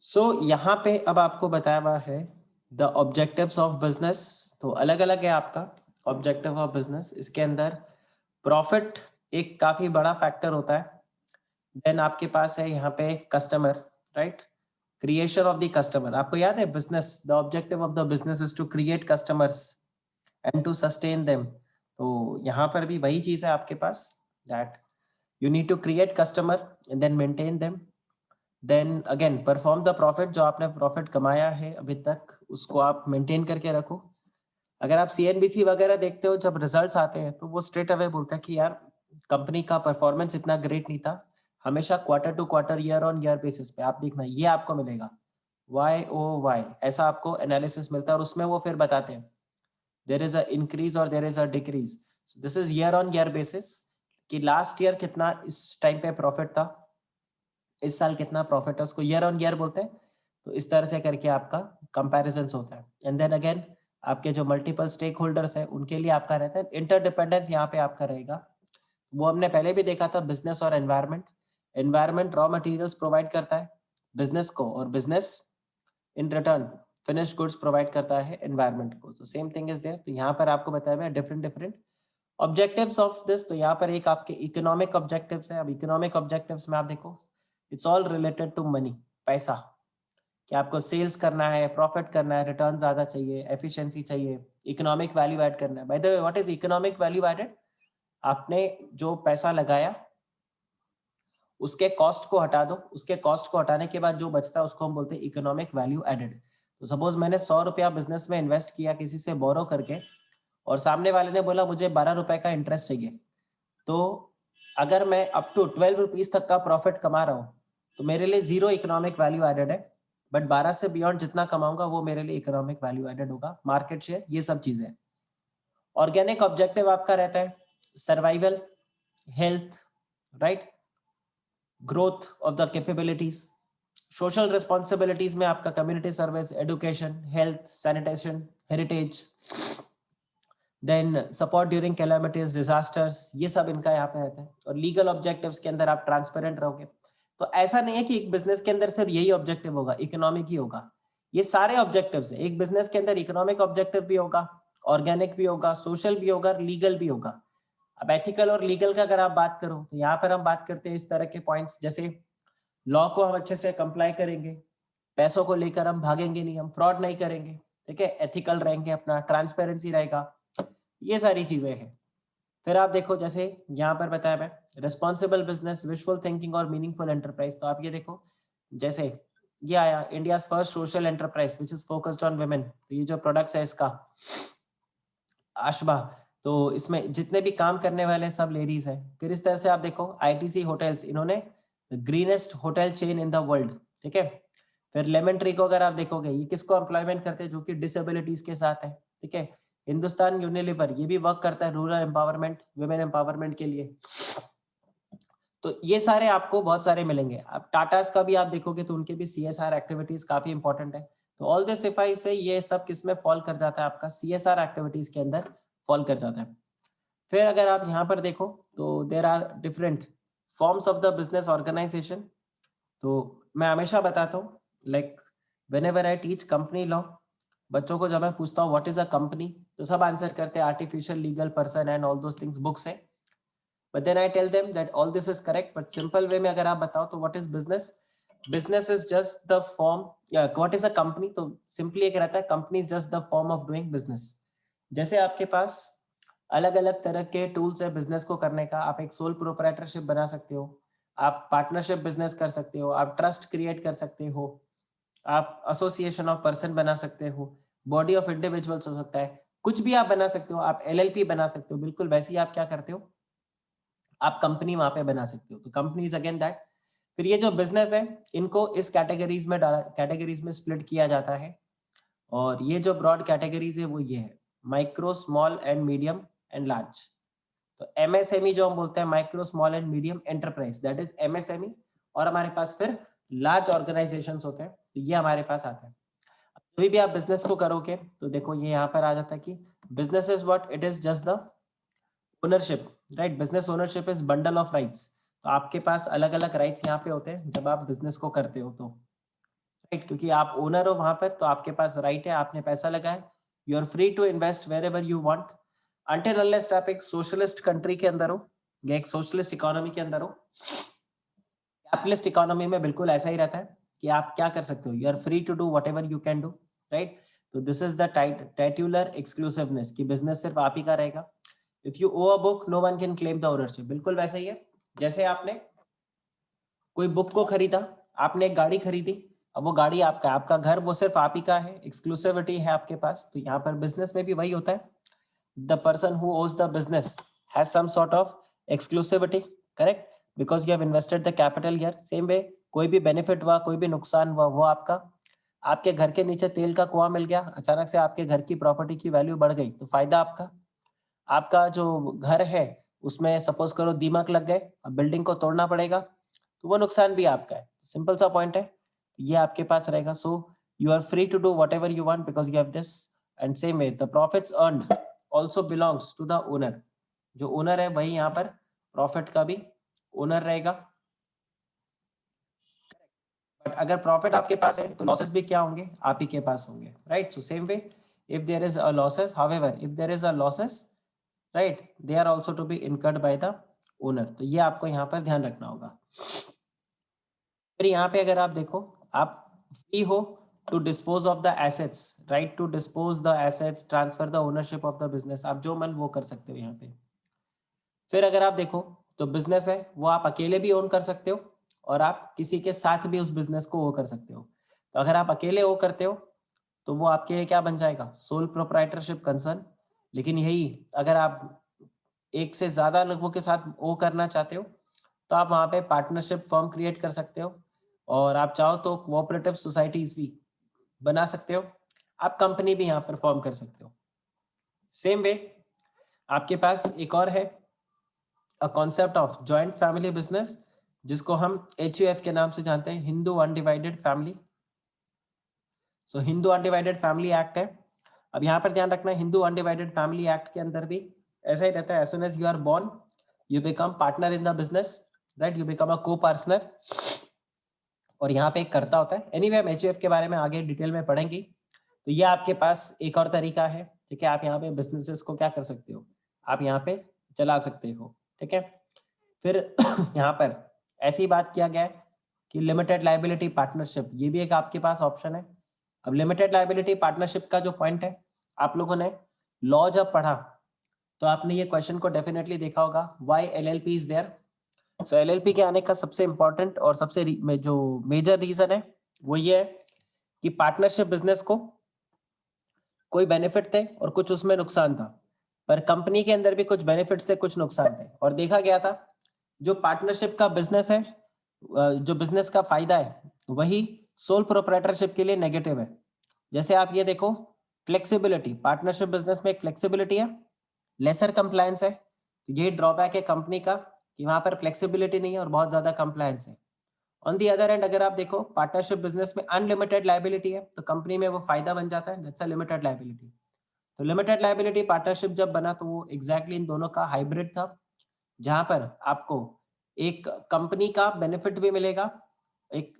यहाँ पे अब आपको बताया हुआ है द ऑब्जेक्टिव्स ऑफ बिजनेस। तो अलग अलग है आपका ऑब्जेक्टिव ऑफ बिजनेस। इसके अंदर प्रॉफिट एक काफी बड़ा फैक्टर होता है। देन आपके पास है यहाँ पे customer, right? Creation of the customer. आपको याद है business, the objective of the business is to create customers and to sustain them. तो यहाँ पर भी वही चीज है आपके पास, that you need to create customer and then maintain them. Then again perform the profit. जो आपने प्रॉफिट कमाया है अभी तक उसको आप मेंटेन करके रखो। अगर आप सीएनबीसी वगैरह देखते हो, जब रिजल्ट्स आते हैं तो वो स्ट्रेट अवे बोलता है कि यार कंपनी का परफॉर्मेंस इतना ग्रेट नहीं था। हमेशा quarter to quarter, year on year basis पे आप देखना, ये आपको मिलेगा वाई ओ वाई, ऐसा आपको एनालिसिस मिलता है। और उसमें वो फिर बताते हैं देयर इज अ इंक्रीज और there is a decrease. This is year on year basis कि लास्ट ईयर कितना इस टाइम पे प्रॉफिट था, इस साल कितना प्रॉफिट है, उसको ईयर ऑन ईयर बोलते हैं। तो इस तरह से करके आपका कंपैरिजन होता है। एंड देन अगेन आपके जो मल्टीपल स्टेक होल्डर्स है उनके लिए आपका रहता है इंटरडिपेंडेंस। यहाँ पे आपका रहेगा, वो हमने पहले भी देखा था, बिजनेस और environment. Environment raw materials provide करता है बिजनेस को, और business in return finish goods provide करता है एनवायरमेंट को। तो सेम थिंग इज देयर। तो यहाँ पर आपको बताया हुआ है different different objectives of this. तो यहाँ पर एक आपके इकोनॉमिक ऑब्जेक्टिव्स है। अब इकोनॉमिक ऑब्जेक्टिव्स में आप देखो, it's all related to money, पैसा, कि आपको सेल्स करना है, प्रॉफिट करना है, रिटर्न ज्यादा चाहिए, एफिशिएंसी चाहिए, इकोनॉमिक वैल्यू ऐड करना है। By the way, what is economic value added? आपने जो पैसा लगाया उसके कॉस्ट को हटा दो, उसके कॉस्ट को हटाने के बाद जो बचता है उसको हम बोलते हैं इकोनॉमिक वैल्यू एडेड। तो सपोज मैंने 100 रुपया बिजनेस में इन्वेस्ट किया किसी से बोरो करके, और सामने वाले ने बोला मुझे 12 रुपए का इंटरेस्ट चाहिए। तो अगर मैं अप टू 12 रुपीज तक का प्रॉफिट कमा रहा हूँ तो मेरे लिए जीरो इकोनॉमिक वैल्यू एडेड है। बट 12 से बियॉन्ड जितना कमाऊंगा वो मेरे लिए इकोनॉमिक वैल्यू एडेड होगा, मार्केट शेयर, ये सब चीजें। ऑर्गेनिक ऑब्जेक्टिव आपका रहता है survival, health, right, growth of the capabilities. Social responsibilities में आपका community service, education, health, sanitation, heritage, then support during calamities, disasters, ये सब इनका यहाँ पे रहता है। और लीगल ऑब्जेक्टिव्स के अंदर आप ट्रांसपेरेंट रहोगे। तो ऐसा नहीं है कि एक बिजनेस के अंदर सिर्फ यही ऑब्जेक्टिव होगा, इकोनॉमिक ही होगा। ये सारे ऑब्जेक्टिव्स है एक बिजनेस के अंदर। इकोनॉमिक ऑब्जेक्टिव भी होगा, ऑर्गेनिक भी होगा, सोशल भी होगा, लीगल भी होगा। अब एथिकल और लीगल का अगर आप बात करो तो यहाँ पर हम बात करते हैं इस तरह के पॉइंट्स, जैसे लॉ को हम अच्छे से कंप्लाई करेंगे, पैसों को लेकर हम भागेंगे नहीं, हम फ्रॉड नहीं करेंगे, ठीक है, एथिकल रहेंगे, अपना ट्रांसपेरेंसी रहेगा, ये सारी चीजें हैं। फिर आप देखो जैसे यहाँ पर बताया है रिस्पॉन्सिबल बिजनेस, विशफुल थिंकिंग और मीनिंगफुल एंटरप्राइज। तो आप ये देखो, जैसे ये आया India first social enterprise which is focused on women. तो ये जो प्रोडक्ट्स है इसका आशबा, तो इसमें जितने भी काम करने वाले सब लेडीज है। फिर इस तरह से आप देखो आईटीसी होटल्स, इन्होंने greenest hotel chain in the world, ठीक है। फिर लेमन ट्री को अगर आप देखोगे, ये किसको एम्प्लॉयमेंट करते हैं? जो कि डिसेबिलिटीज के साथ है, ठीक है। हिंदुस्तान यूनिलीवर, ये भी वर्क करता है रूरल एम्पावरमेंट, वुमेन एम्पावरमेंट के लिए। तो ये सारे आपको बहुत सारे मिलेंगे। अब टाटास का भी आप देखोगे तो उनके भी सीएसआर एक्टिविटीज काफी इंपॉर्टेंट है। तो ऑल दिस सिफाई से ये सब किस में फॉल कर जाता है? आपका सीएसआर एक्टिविटीज के अंदर फॉल कर जाता है। फिर अगर आप यहाँ पर देखो तो there are different forms of the business organisation. तो मैं हमेशा बताता हूँ, like whenever I teach company law, बच्चों को जब मैं पूछता हूँ व्हाट इज अ कंपनी, तो सब आंसर करते हैं artificial legal person and all those things, book से। But then I tell them that all this is correct, but simple way में अगर आप बताओ तो what is business? Business is just the form, what is a company? तो simply एक रहता है company is just the form of doing business. जैसे आपके पास अलग अलग तरह के टूल्स है बिजनेस को करने का। आप एक सोल प्रोप्राइटरशिप बना सकते हो, आप पार्टनरशिप बिजनेस कर सकते हो, आप ट्रस्ट क्रिएट कर सकते हो, आप एसोसिएशन ऑफ पर्सन बना सकते हो, बॉडी ऑफ इंडिविजुअल्स हो सकता है, कुछ भी आप बना सकते हो, आप एलएलपी बना सकते हो। बिल्कुल वैसे ही आप क्या करते हो, आप कंपनी वहां पे बना सकते हो। तो कंपनी इज अगेन दैट। फिर ये जो बिजनेस है इनको इस कैटेगरीज में स्प्लिट किया जाता है। और ये जो ब्रॉड कैटेगरीज है वो ये है micro, small and medium and large. तो एमएसएमई जो हम बोलते हैं micro, small and medium enterprise, that is MSME. और हमारे पास फिर लार्ज ऑर्गेनाइजेशंस होते हैं, तो ये हमारे पास आता है। कभी भी आप बिजनेस को करोगे तो देखो ये यहाँ पर आ जाता है कि business is what, it is just the ownership, right. Business ownership is bundle of rights. तो आपके पास अलग अलग राइट्स यहाँ पे होते हैं जब आप बिजनेस को करते हो। तो राइट, क्योंकि आप ओनर हो वहां पर, तो आपके पास राइट है, आपने पैसा लगाया, you are free to invest wherever you want, until unless आप एक सोशलिस्ट कंट्री के अंदर हो या एक सोशलिस्ट इकोनॉमी के अंदर हो। कैपिटलिस्ट इकोनॉमी में बिल्कुल ऐसा ही रहता है कि आप क्या कर सकते हो, you are free to do whatever you can do, right. तो this is the titular exclusiveness कि बिजनेस सिर्फ आप ही का रहेगा। If you own a book no one can claim the ownership, बिल्कुल वैसा ही है जैसे आपने कोई बुक को खरीदा, आपने एक गाड़ी खरीदी, अब वो गाड़ी आपका, आपका घर वो सिर्फ आप ही का है, एक्सक्लूसिविटी है आपके पास। तो यहाँ पर बिजनेस में भी वही होता है, the person who owns the business has some sort of exclusivity, correct, because you have invested the capital here. Same way कोई भी बेनिफिट हुआ, कोई भी नुकसान हुआ, वो आपका। आपके घर के नीचे तेल का कुआं मिल गया, अचानक से आपके घर की प्रॉपर्टी की वैल्यू बढ़ गई, तो फायदा आपका। आपका जो घर है उसमें सपोज करो दीमक लग गए, अब बिल्डिंग को तोड़ना पड़ेगा, तो वो नुकसान भी आपका है। सिंपल सा पॉइंट है, ये आपके पास रहेगा। So you are free to do whatever you want because you have this. And same way the profits earned also belongs to the owner. जो ओनर है वही यहाँ पर प्रॉफिट का भी ओनर रहेगा। बट अगर प्रॉफिट आपके पास है तो लॉसेस भी क्या होंगे, आप ही के पास होंगे, right. So same way if there is a losses, however if there is a losses, right, they are also to be incurred by the owner. तो ये आपको यहाँ पर ध्यान रखना होगा। फिर यहाँ पे अगर आप देखो, आप फ्री हो to dispose of the assets, right, to dispose the assets, transfer the ownership of the business, आप जो मन वो कर सकते हो यहाँ पे। फिर अगर आप देखो तो बिजनेस है वो आप अकेले भी ओन कर सकते हो और आप किसी के साथ भी उस बिजनेस को वो कर सकते हो। तो अगर आप अकेले वो करते हो तो वो आपके लिए क्या बन जाएगा, सोल प्रोप्राइटरशिप कंसर्न। लेकिन यही अगर आप एक से ज्यादा लोगों के साथ वो करना चाहते हो तो आप वहां पे पार्टनरशिप फर्म क्रिएट कर सकते हो, और आप चाहो तो कोऑपरेटिव सोसाइटीज भी बना सकते हो, आप कंपनी भी यहाँ पर फॉर्म कर सकते हो। सेम वे आपके पास एक और है, a concept of joint family business, जिसको हम HUF के नाम से जानते हैं, हिंदू अनडिवाइडेड फैमिली। सो हिंदू अनडिवाइडेड फैमिली एक्ट है। अब यहाँ पर ध्यान रखना, हिंदू अनडिवाइडेड फैमिली एक्ट के अंदर भी ऐसा ही रहता है, as soon as you are born you become partner in the business, right, you become a co-partner, और यहाँ पे एक करता होता है। एनीवे हम HUF के बारे में आगे डिटेल में पढ़ेंगे। तो ये आपके पास एक और तरीका है, ठीक है, आप यहाँ पे बिजनेसेस को क्या कर सकते हो, आप यहाँ पे चला सकते हो, ठीक है। फिर यहाँ पर ऐसी बात किया गया है कि लिमिटेड लाइबिलिटी पार्टनरशिप, ये भी एक आपके पास ऑप्शन है। अब लिमिटेड लाइबिलिटी पार्टनरशिप का जो पॉइंट है, आप लोगों ने लॉ जब पढ़ा तो आपने ये क्वेश्चन को डेफिनेटली देखा होगा, why LLP is there. So LLP के आने का सबसे इंपॉर्टेंट और सबसे जो मेजर रीजन है वो ये है कि पार्टनरशिप बिजनेस को कोई बेनिफिट थे और कुछ उसमें नुकसान था, पर कंपनी के अंदर भी कुछ बेनिफिट्स थे, कुछ नुकसान थे, और देखा गया था जो पार्टनरशिप का बिजनेस है, जो बिजनेस का फायदा है वही सोल प्रोप्राइटरशिप के लिए नेगेटिव है। जैसे आप ये देखो, फ्लेक्सिबिलिटी, पार्टनरशिप बिजनेस में एक फ्लेक्सिबिलिटी है, लेसर कंप्लायंस है। तो ये ड्रॉबैक है कंपनी का कि वहां पर फ्लेक्सिबिलिटी नहीं है और बहुत ज्यादा कंप्लायंस है। ऑन दी अदर एंड अगर आप देखो पार्टनरशिप बिजनेस में अनलिमिटेड लाइबिलिटी है, तो कंपनी में वो फायदा बन जाता है, दैट्स अ लिमिटेड लाइबिलिटी। तो लिमिटेड लाइबिलिटी पार्टनरशिप जब बना तो वो एग्जैक्टली इन दोनों का हाइब्रिड था, जहां पर आपको एक कंपनी का बेनिफिट भी मिलेगा, एक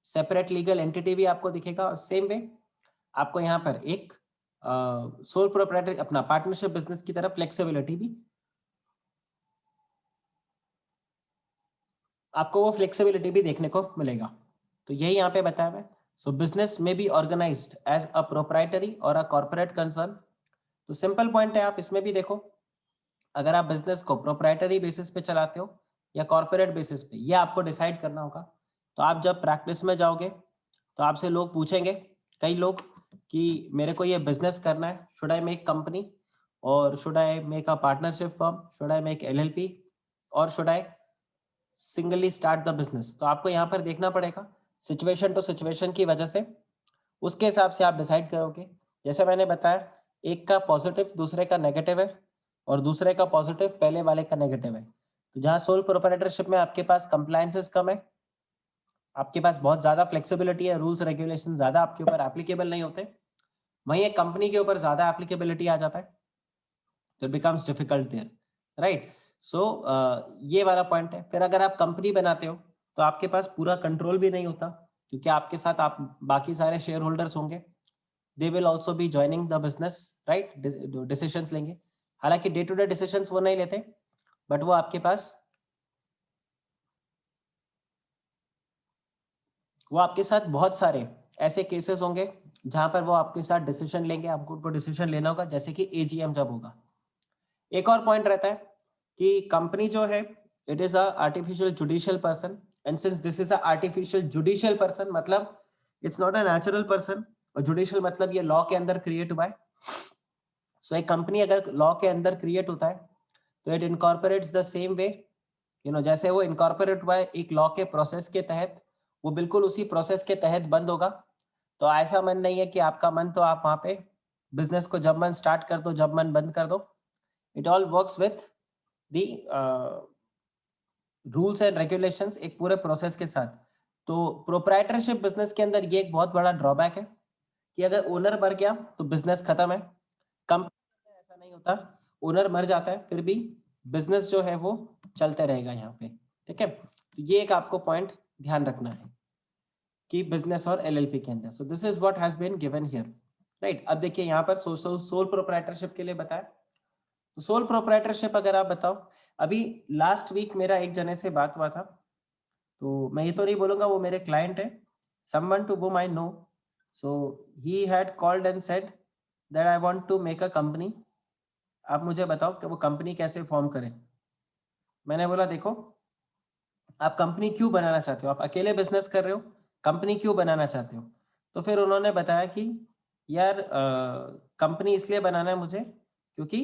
सेपरेट लीगल एंटिटी भी आपको दिखेगा, और सेम वे आपको यहाँ पर एक सोल प्रोप्राइटर अपना पार्टनरशिप बिजनेस की तरफ फ्लेक्सिबिलिटी भी, आपको वो फ्लेक्सिबिलिटी भी देखने को मिलेगा। तो यही यहाँ पे बताया हुआ है। सो बिजनेस में be organised as a proprietary or a corporate concern. तो सिंपल पॉइंट है, आप इसमें भी देखो, अगर आप बिजनेस को प्रोप्राइटरी बेसिस पे चलाते हो या कॉर्पोरेट बेसिस पे, ये आपको डिसाइड करना होगा। तो आप जब प्रैक्टिस में जाओगे तो आपसे लोग पूछेंगे, कई लोग, कि मेरे को ये बिजनेस करना है, शुड आई मेक कंपनी और should I make a partnership firm, should I make LLP और should I singly start the business. तो आपको यहाँ पर देखना पड़ेगा सिचुएशन टू सिचुएशन की वजह से, उसके हिसाब से आप डिसाइड करोगे। जैसे मैंने बताया, एक का पॉजिटिव दूसरे का नेगेटिव है और दूसरे का पॉजिटिव पहले वाले का नेगेटिव है। तो जहाँ सोल प्रोप्राइटरशिप में आपके पास कंप्लायंसेस कम है, आपके पास बहुत ज्यादा फ्लेक्सिबिलिटी है, रूल्स रेगुलेशन ज्यादा आपके ऊपर एप्लीकेबल नहीं होते, वहीं एक कंपनी के ऊपर ज्यादा एप्लीकेबिलिटी आ जाता है, तो it becomes difficult there, right. So ये वाला पॉइंट है। फिर अगर आप कंपनी बनाते हो तो आपके पास पूरा कंट्रोल भी नहीं होता, क्योंकि आपके साथ आप बाकी सारे शेयर होल्डर्स होंगे, they will also be joining the business, right, decisions लेंगे। हालांकि डे टू डे डिसीजंस वो नहीं लेते, बट वो आपके पास, वो आपके साथ बहुत सारे ऐसे केसेस होंगे जहां पर वो आपके साथ डिसीजन लेंगे, आपको उनको डिसीजन लेना होगा, जैसे कि एजीएम जब होगा। एक और पॉइंट रहता है कि कंपनी जो है, it is a artificial judicial person, and since this is a artificial judicial person, मतलब it's not a natural person, और जुडिशियल मतलब ये लॉ के अंदर क्रिएट हुआ है। सो एक कंपनी अगर लॉ के अंदर क्रिएट होता है तो it incorporates the same way, जैसे वो इनकॉर्पोरेट हुआ है एक लॉ के प्रोसेस के तहत, वो बिल्कुल उसी प्रोसेस के तहत बंद होगा। तो ऐसा मन नहीं है कि आपका मन तो आप वहां पे बिजनेस को जब मन स्टार्ट कर दो, जब मन बंद कर दो। It all works with the rules and regulations, एक पूरे प्रोसेस के साथ। तो प्रोप्राइटरशिप बिजनेस के अंदर ये एक बहुत बड़ा ड्रॉबैक है कि अगर ओनर मर गया तो बिजनेस खत्म है। कंपनी में ऐसा नहीं होता, ओनर मर जाता है फिर भी बिजनेस जो है वो चलते रहेगा यहाँ पे, ठीक है। तो ये एक आपको पॉइंट ध्यान रखना है कि बिजनेस और एलएलपी के अंदर। So this is what has been given here, right. अब देखिए यहाँ पर सोल प्रोप्राइटरशिप के लिए बताया। तो सोल प्रोप्राइटरशिप अगर आप बताओ, अभी लास्ट वीक मेरा एक जने से बात हुआ था, तो मैं ये तो नहीं बोलूंगा वो मेरे क्लाइंट है, someone to whom I know, so he had called and said that I want to make a company, आप मुझे बताओ कि वो कंपनी कैसे फॉर्म करें। मैंने बोला देखो, आप कंपनी क्यों बनाना चाहते हो, आप अकेले बिजनेस कर रहे हो, कंपनी क्यों बनाना चाहते हो। तो फिर उन्होंने बताया कि यार कंपनी इसलिए बनाना है मुझे क्योंकि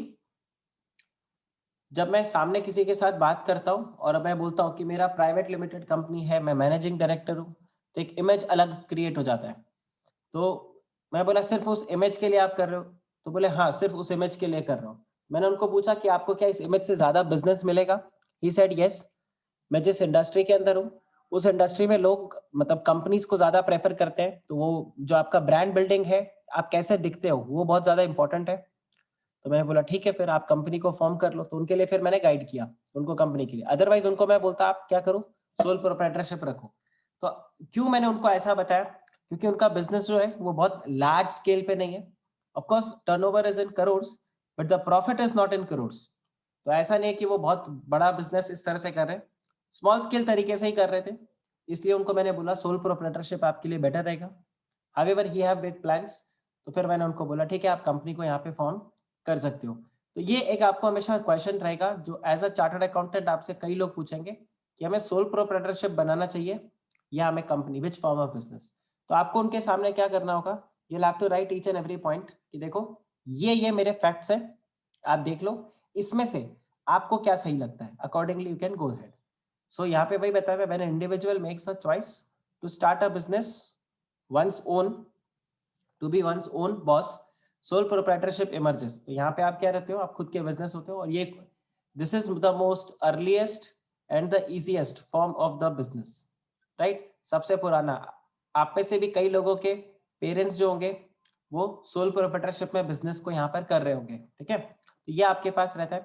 जब मैं सामने किसी के साथ बात करता हूँ और मैं बोलता हूँ कि मेरा प्राइवेट लिमिटेड कंपनी है, मैं मैनेजिंग डायरेक्टर हूँ, तो एक इमेज अलग क्रिएट हो जाता है। तो मैं बोला सिर्फ उस इमेज के लिए आप कर रहे हो, तो बोले हाँ सिर्फ उस इमेज के लिए कर रहा हूँ। मैंने उनको पूछा कि आपको क्या इस इमेज से ज्यादा बिजनेस मिलेगा। ही सेड यस, मैं जिस इंडस्ट्री के अंदर हूँ उस इंडस्ट्री में लोग मतलब कंपनीज को ज्यादा प्रेफर करते हैं, तो वो जो आपका ब्रांड बिल्डिंग है, आप कैसे दिखते हो, वो बहुत ज्यादा इंपॉर्टेंट है। तो मैं बोला ठीक है फिर आप कंपनी को फॉर्म कर लो। तो उनके लिए फिर मैंने गाइड किया उनको कंपनी के लिए, अदरवाइज उनको मैं बोलता आप क्या करो, सोल प्रोप्राइटरशिप रखो। तो क्यों मैंने उनको ऐसा बताया, क्योंकि उनका बिजनेस जो है वो बहुत लार्ज स्केल पे नहीं है। Of course turnover is in crores, but the profit is not in crores. तो ऐसा नहीं है कि वो बहुत बड़ा बिजनेस इस तरह से कर रहे हैं, स्मॉल स्केल तरीके से ही कर रहे थे। इसलिए उनको मैंने बोला सोल प्रोप्राइटरशिप आपके लिए बेटर रहेगा। However he have big plans. तो फिर मैंने उनको बोला ठीक है आप कंपनी को यहाँ पे फॉर्म कर सकते हो। तो ये एक आपको हमेशा क्वेश्चन रहेगा जो एज अ चार्टर्ड अकाउंटेंट आपसे कई लोग पूछेंगे कि हमें सोल प्रोप्राइटरशिप बनाना चाहिए या हमें company, which form of business. तो आपको उनके सामने क्या करना होगा, you have to write each and every point कि देखो ये मेरे फैक्ट्स हैं, आप देख लो इसमें से आपको क्या सही लगता है, accordingly you can go ahead. So यहाँ पे भाई बताया when an individual makes a choice to start a business one's own, to be one's own boss, sole proprietorship emerges. तो यहाँ पे आप क्या रहते हो, आप खुद के बिजनेस होते हो। और ये this is the most earliest and the easiest form of the business, right. सबसे पुराना, आप में से भी कई लोगों के पेरेंट्स जो होंगे वो सोल प्रोप्राइटरशिप में बिजनेस को यहाँ पर कर रहे होंगे, ठीक है। तो ये आपके पास रहता है।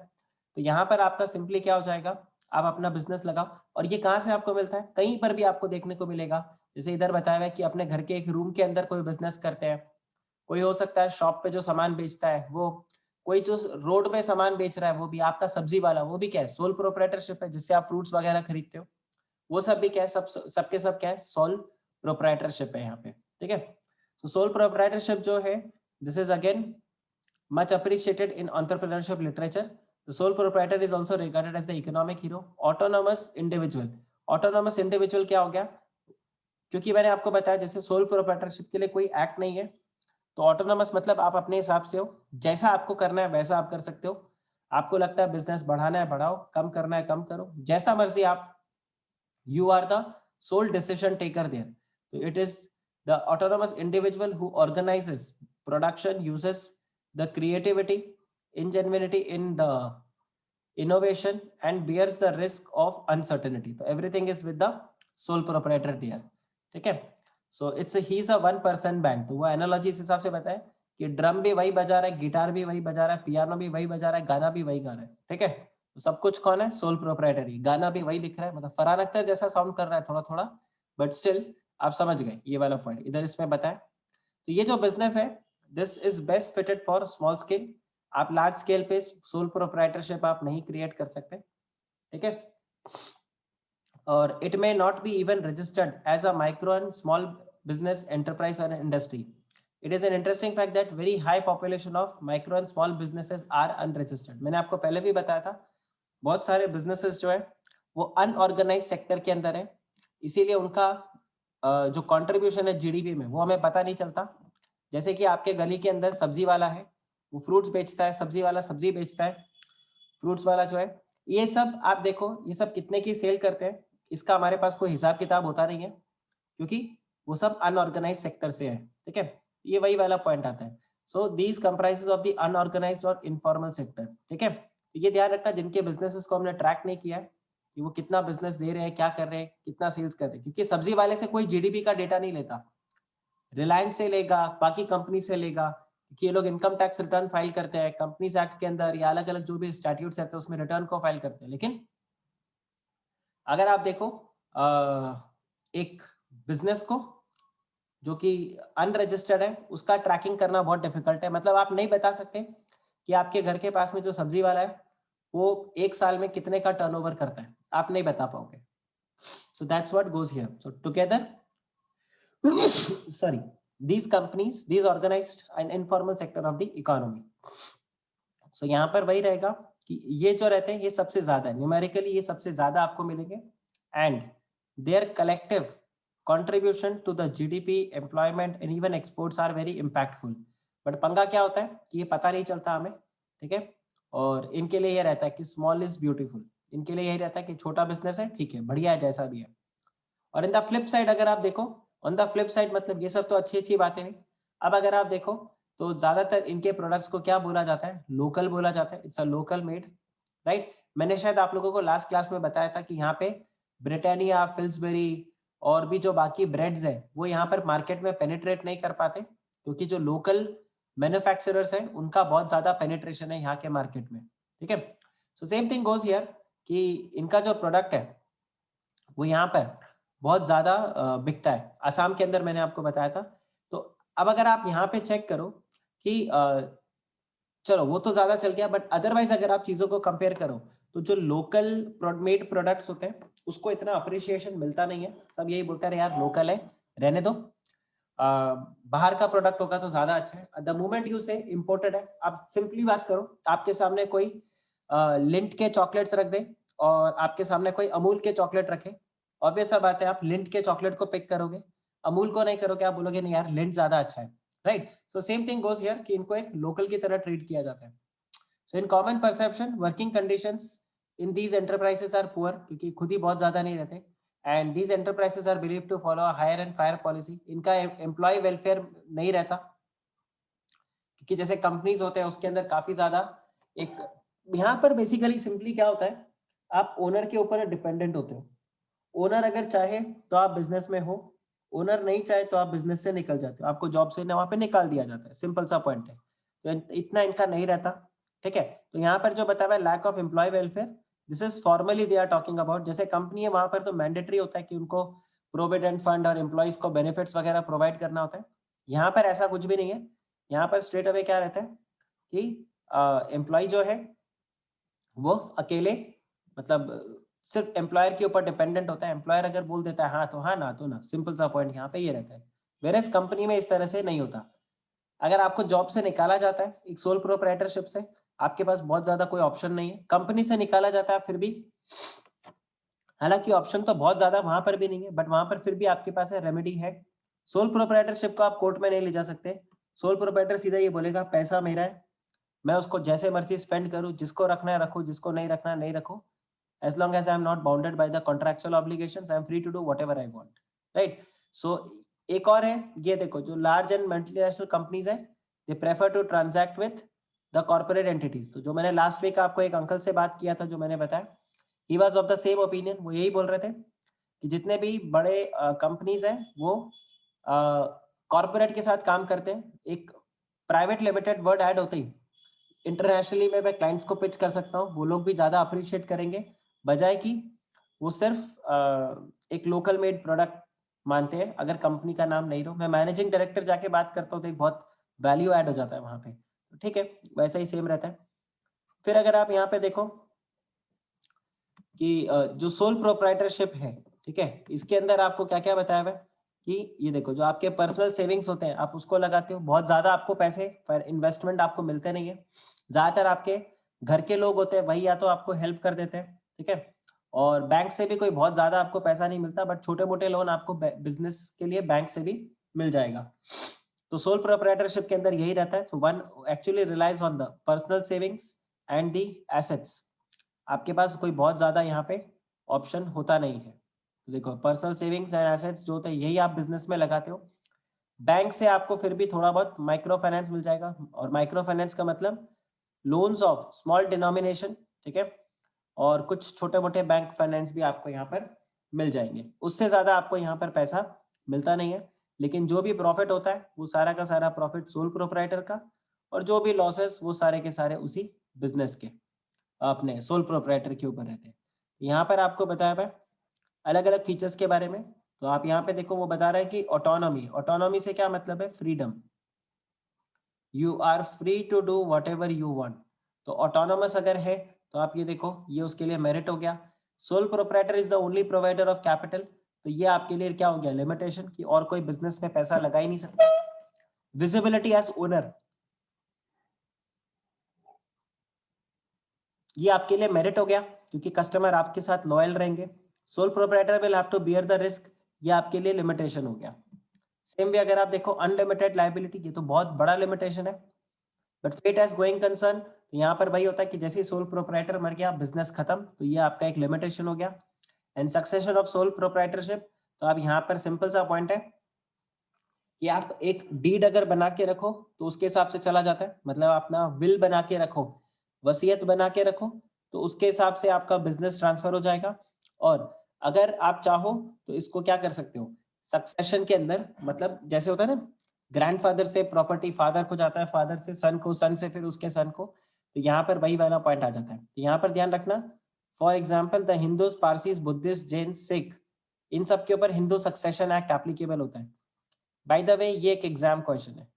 तो यहाँ पर आपका सिंपली क्या हो जाएगा, आप अपना बिजनेस लगाओ। और ये कहाँ से आपको मिलता है, कहीं पर भी आपको देखने को मिलेगा। जैसे इधर बताया हुआ है कि अपने घर के एक रूम के अंदर कोई बिजनेस करते हैं, कोई हो सकता है शॉप पे जो सामान बेचता है वो, कोई जो रोड पे सामान बेच रहा है वो भी, आपका सब्जी वाला वो भी क्या है, सोल प्रोप्राइटरशिप है, जिससे आप फ्रूट्स वगैरह खरीदते हो, वो सब भी क्या है, सबके सब क्या है, सोल प्रोप्राइटरशिप है यहाँ पे, ठीक है। तो सोल प्रोप्राइटरशिप जो है, this is again much appreciated in entrepreneurship literature. The sole proprietor is also regarded as the economic hero. Autonomous individual, autonomous individual क्या हो गया, क्योंकि मैंने आपको बताया जैसे सोल प्रोप्राइटरशिप के लिए कोई एक्ट नहीं है, तो ऑटोनोमस मतलब आप अपने हिसाब से हो, जैसा आपको करना है वैसा आप कर सकते हो। आपको लगता है बिजनेस बढ़ाना है बढ़ाओ, कम करना है कम करो, जैसा मर्जी आप, you are the sole decision taker there. So it is the autonomous individual who organizes production, uses the creativity, ingenuity in the innovation, and bears the risk of uncertainty. So everything is with the sole proprietor there, ठीक है। So it's a, he's a one person band. तो वो analogy इस हिसाब से बताए कि drum भी वही बजा रहा है, गिटार भी वही बजा रहा है, पियानो भी वही बजा रहा है, गाना भी वही गा रहा है, ठीक है। तो सब कुछ कौन है, सोल प्रोप्राइटरी। गाना भी वही लिख रहा है, मतलब फरहान अख्तर जैसा साउंड कर रहा है थोड़ा थोड़ा, बट स्टिल आप समझ गए ये वाला पॉइंट इधर इसमें बताया। तो ये जो बिजनेस है this is best fitted for small scale. आप लार्ज स्केल पे सोल प्रोप्राइटरशिप आप नहीं क्रिएट कर सकते, ठीक है। और it may not be even registered as a micro and small business enterprise or industry. It is an interesting fact that very high population of micro and small businesses are unregistered. मैंने आपको पहले भी बताया था बहुत सारे businesses जो है वो अनऑर्गेनाइज सेक्टर के अंदर है, इसीलिए उनका जो कंट्रीब्यूशन है जीडीपी में वो हमें पता नहीं चलता। जैसे कि आपके गली के अंदर सब्जी वाला है, वो फ्रूट्स बेचता है, सब्जी वाला सब्जी बेचता है, फ्रूट्स वाला जो है, ये सब आप देखो ये सब कितने की सेल करते हैं, इसका हमारे पास कोई हिसाब किताब होता नहीं है क्योंकि वो सब अनऑर्गेनाइज सेक्टर से है, ठीक है। ये वही वाला पॉइंट आता है। So these comprises of the unorganised और इनफॉर्मल सेक्टर, ठीक है। तो ये ध्यान रखना जिनके बिजनेसेस को हमने ट्रैक नहीं किया है कि वो कितना बिजनेस दे रहे हैं, क्या कर रहे हैं, कितना सेल्स कर रहे हैं, क्योंकि सब्जी वाले से कोई जीडीपी का डेटा नहीं लेता, रिलायंस से लेगा, बाकी कंपनी से लेगा, कि ये लोग इनकम टैक्स रिटर्न फाइल करते हैं कंपनीज एक्ट के अंदर या अलग अलग जो भी स्टैट्यूट्स रहते हैं उसमें रिटर्न को फाइल करते हैं। लेकिन अगर आप देखो एक बिजनेस को जो कि अनरजिस्टर्ड है उसका ट्रैकिंग करना बहुत डिफिकल्ट है। मतलब आप नहीं बता सकते कि आपके घर के पास में जो सब्जी वाला है वो एक साल में कितने का टर्नओवर करता है, आप नहीं बता पाओगे। So that's what goes here. So together sorry, these companies, these organized and informal sector of the economy. So यहाँ पर वही रहेगा कि ये जो रहते हैं ये सबसे ज्यादा न्यूमेरिकली ये सबसे ज्यादा आपको मिलेंगे and their collective contribution to the GDP, employment and even exports are very impactful. But पंगा क्या होता है कि ये पता नहीं चलता हमें, ठीक है। और इनके लिए ये रहता है कि स्मॉल इज ब्यूटीफुल, इनके लिए यही रहता है कि छोटा बिजनेस है ठीक है बढ़िया है जैसा भी है। और इन द फ्लिप साइड अगर आप देखो, ऑन द फ्लिप साइड मतलब ये सब तो अच्छी अच्छी बातें हैं। अब अगर आप देखो तो ज्यादातर इनके प्रोडक्ट्स को क्या बोला जाता है, लोकल बोला जाता है, it's a local made, right. मैंने शायद आप लोगों को लास्ट क्लास में बताया था कि यहाँ पे ब्रिटानिया, फिल्सबेरी और भी जो बाकी ब्रेड्स है वो यहाँ पर मार्केट में पेनिट्रेट नहीं कर पाते क्योंकि जो लोकल मैन्युफैक्चरर्स हैं उनका बहुत ज्यादा पेनिट्रेशन है यहाँ के मार्केट में, ठीक है। So same thing goes here कि इनका जो प्रोडक्ट है वो यहाँ पर बहुत ज्यादा बिकता है। असम के अंदर मैंने आपको बताया था। तो अब अगर आप यहाँ पे चेक करो कि चलो वो तो ज्यादा चल गया, बट अदरवाइज अगर आप चीजों को कंपेयर करो तो जो लोकल मेड प्रोडक्ट्स होते हैं उसको इतना अप्रिसिएशन मिलता नहीं है। सब यही बोलते हैं यार लोकल है रहने दो, बाहर का प्रोडक्ट होगा तो ज्यादा अच्छा है। द मोमेंट यू से इम्पोर्टेड है, आप सिंपली बात करो, आपके सामने कोई लिंट के चॉकलेट्स रख दे और आपके सामने कोई अमूल के चॉकलेट रखे, ऑब्वियस सा बात है आप लिंट के चॉकलेट को पिक करोगे, अमूल को नहीं करोगे। आप बोलोगे नहीं यार लिंट ज्यादा अच्छा है, right. So same thing goes here कि इनको एक लोकल की तरह ट्रीट किया जाता है। So in common perception working conditions in these enterprises are poor, क्योंकि खुद ही बहुत ज्यादा नहीं रहते, and these enterprises are believe to follow hire and fire policy. इनका एम्प्लॉय वेलफेयर नहीं रहता क्योंकि जैसे कंपनीज होते हैं उसके अंदर काफी ज्यादा एक, यहाँ पर बेसिकली सिंपली क्या होता है आप ओनर के ऊपर डिपेंडेंट होते हो। ओनर अगर चाहे तो आप बिजनेस में हो, ओनर नहीं चाहे तो आप बिजनेस से निकल जाते हो, आपको जॉब से वहां पे निकाल दिया जाता है, सिंपल सा पॉइंट है। तो इतना इनका नहीं रहता, ठीक है। तो यहाँ पर जो बताया है lack of employ welfare, this is formally they are talking about. जैसे कंपनी है वहां पर तो मैंडेटरी होता है कि उनको प्रोविडेंट फंड और एम्प्लॉयज को बेनिफिट्स वगैरह प्रोवाइड करना होता है। यहाँ पर ऐसा कुछ भी नहीं है, यहाँ पर स्ट्रेट अवे क्या रहता है कि एम्प्लॉय जो है वो अकेले मतलब सिर्फ एम्प्लॉयर के ऊपर डिपेंडेंट होता है। एम्प्लॉयर अगर बोल देता है हाँ तो हाँ, ना तो ना, सिंपल सा पॉइंट यहाँ पे ये रहता है। वेरएज कंपनी में इस तरह से नहीं होता। अगर आपको जॉब से निकाला जाता है एक सोल प्रोप्राइटरशिप से, आपके पास बहुत ज्यादा कोई ऑप्शन नहीं है। कंपनी से निकाला जाता है फिर भी, हालांकि ऑप्शन तो बहुत ज्यादा वहां पर भी नहीं है, बट वहां पर फिर भी आपके पास है रेमेडी है। सोल प्रोप्राइटरशिप को आप कोर्ट में नहीं ले जा सकते। सोल प्रोप्राइटर सीधा ये बोलेगा पैसा मेरा है, मैं उसको जैसे मर्जी स्पेंड करूं, जिसको रखना है रखो, जिसको नहीं रखना है नहीं रखो। As long as I am not bounded by the contractual obligations, I am free to do whatever I want, right? So एक और है, ये देखो जो large and multinational companies है, they prefer to transact with the corporate entities। तो जो मैंने last week आपको एक अंकल से बात किया था जो मैंने बताया, he was of the same opinion। वो यही बोल रहे थे कि जितने भी बड़े कंपनीज हैं वो कॉर्पोरेट के साथ काम करते हैं। एक प्राइवेट लिमिटेड वर्ड ऐड होते ही इंटरनेशनली में मैं क्लाइंट्स को पिच कर सकता हूँ, वो लोग भी ज्यादा अप्रिशिएट करेंगे बजाय कि वो सिर्फ एक लोकल मेड प्रोडक्ट मानते हैं अगर कंपनी का नाम नहीं लो, मैं मैनेजिंग डायरेक्टर जाके बात करता हूँ तो एक बहुत वैल्यू ऐड हो जाता है वहां पे, ठीक है, वैसा ही सेम रहता है। फिर अगर आप यहाँ पे देखो कि जो सोल प्रोप्राइटरशिप है, ठीक है, इसके अंदर आपको क्या क्या बताया हुआ है कि ये देखो जो आपके पर्सनल सेविंग्स होते हैं आप उसको लगाते हो, बहुत ज्यादा आपको पैसे पर इन्वेस्टमेंट आपको मिलते नहीं है, ज्यादातर आपके घर के लोग होते हैं वही या तो आपको हेल्प कर देते हैं, ठीक है, और बैंक से भी कोई बहुत ज्यादा आपको पैसा नहीं मिलता, बट छोटे मोटे लोन आपको बिजनेस के लिए बैंक से भी मिल जाएगा। तो सोल प्रोप्राइटरशिप के अंदर यही रहता है, so one actually relies on the personal savings and the assets. आपके पास कोई बहुत ज्यादा यहाँ पे ऑप्शन होता नहीं है। तो देखो पर्सनल सेविंग्स एंड एसेट्स जो होते हैं यही आप बिजनेस में लगाते हो। बैंक से आपको फिर भी थोड़ा बहुत माइक्रो फाइनेंस मिल जाएगा, और माइक्रो फाइनेंस का मतलब लोन्स ऑफ स्मॉल डिनोमिनेशन, ठीक है, और कुछ छोटे मोटे बैंक फाइनेंस भी आपको यहाँ पर मिल जाएंगे। उससे ज्यादा आपको यहाँ पर पैसा मिलता नहीं है, लेकिन जो भी प्रॉफिट होता है वो सारा का सारा प्रॉफिट सोल प्रोप्राइटर का, और जो भी लॉसेस वो सारे के सारे उसी बिजनेस के अपने सोल प्रोप्राइटर के ऊपर रहते हैं। यहाँ पर आपको बताया हुआ है अलग अलग फीचर्स के बारे में। तो आप यहाँ पे देखो वो बता रहा है कि ऑटोनॉमी, ऑटोनॉमी से क्या मतलब है, freedom, you are free to do whatever you want. तो ऑटोनॉमस अगर है तो आप ये देखो ये उसके लिए मेरिट हो गया। Sole proprietor is the only provider of capital, तो ये आपके लिए क्या हो गया, लिमिटेशन, कि और कोई बिजनेस में पैसा लगा ही नहीं सकता। विजिबिलिटी एज ओनर, ये आपके लिए मेरिट हो गया क्योंकि कस्टमर आपके साथ लॉयल रहेंगे। Sole proprietor will have to bear the risk, ये आपके लिए लिमिटेशन हो गया। सेम वे अगर आप देखो अनलिमिटेड लायबिलिटी, ये तो बहुत बड़ा लिमिटेशन है, but fate as going concern, तो यहाँ पर वही होता है कि जैसे ही सोल प्रोप्राइटर मर गया बिजनेस खत्म, तो ये आपका एक लिमिटेशन हो गया। And succession of sole proprietorship, तो अब यहाँ पर सिंपल सा पॉइंट है कि आप एक डीड अगर बना के रखो तो उसके हिसाब से चला जाता है, मतलब अपना विल बना के रखो, वसीयत बना के रखो, तो उसके हिसाब से आपका बिजनेस ट्रांसफर हो जाएगा। और अगर आप चाहो तो इसको क्या कर सकते हो, सक्सेशन के अंदर, मतलब जैसे होता है ना ग्रैंडफादर से प्रॉपर्टी फादर को जाता है, फादर से सन को, सन से फिर उसके सन को, तो यहाँ पर वही वाला पॉइंट आ जाता है। तो यहाँ पर ध्यान रखना, for example the Hindus, Parsis, Buddhist, Jain, Sikh, इन सब के ऊपर हिंदू सक्सेशन एक्ट एप्लीकेबल होता है। बाय द वे ये एक एग्जाम क्वेश्चन है,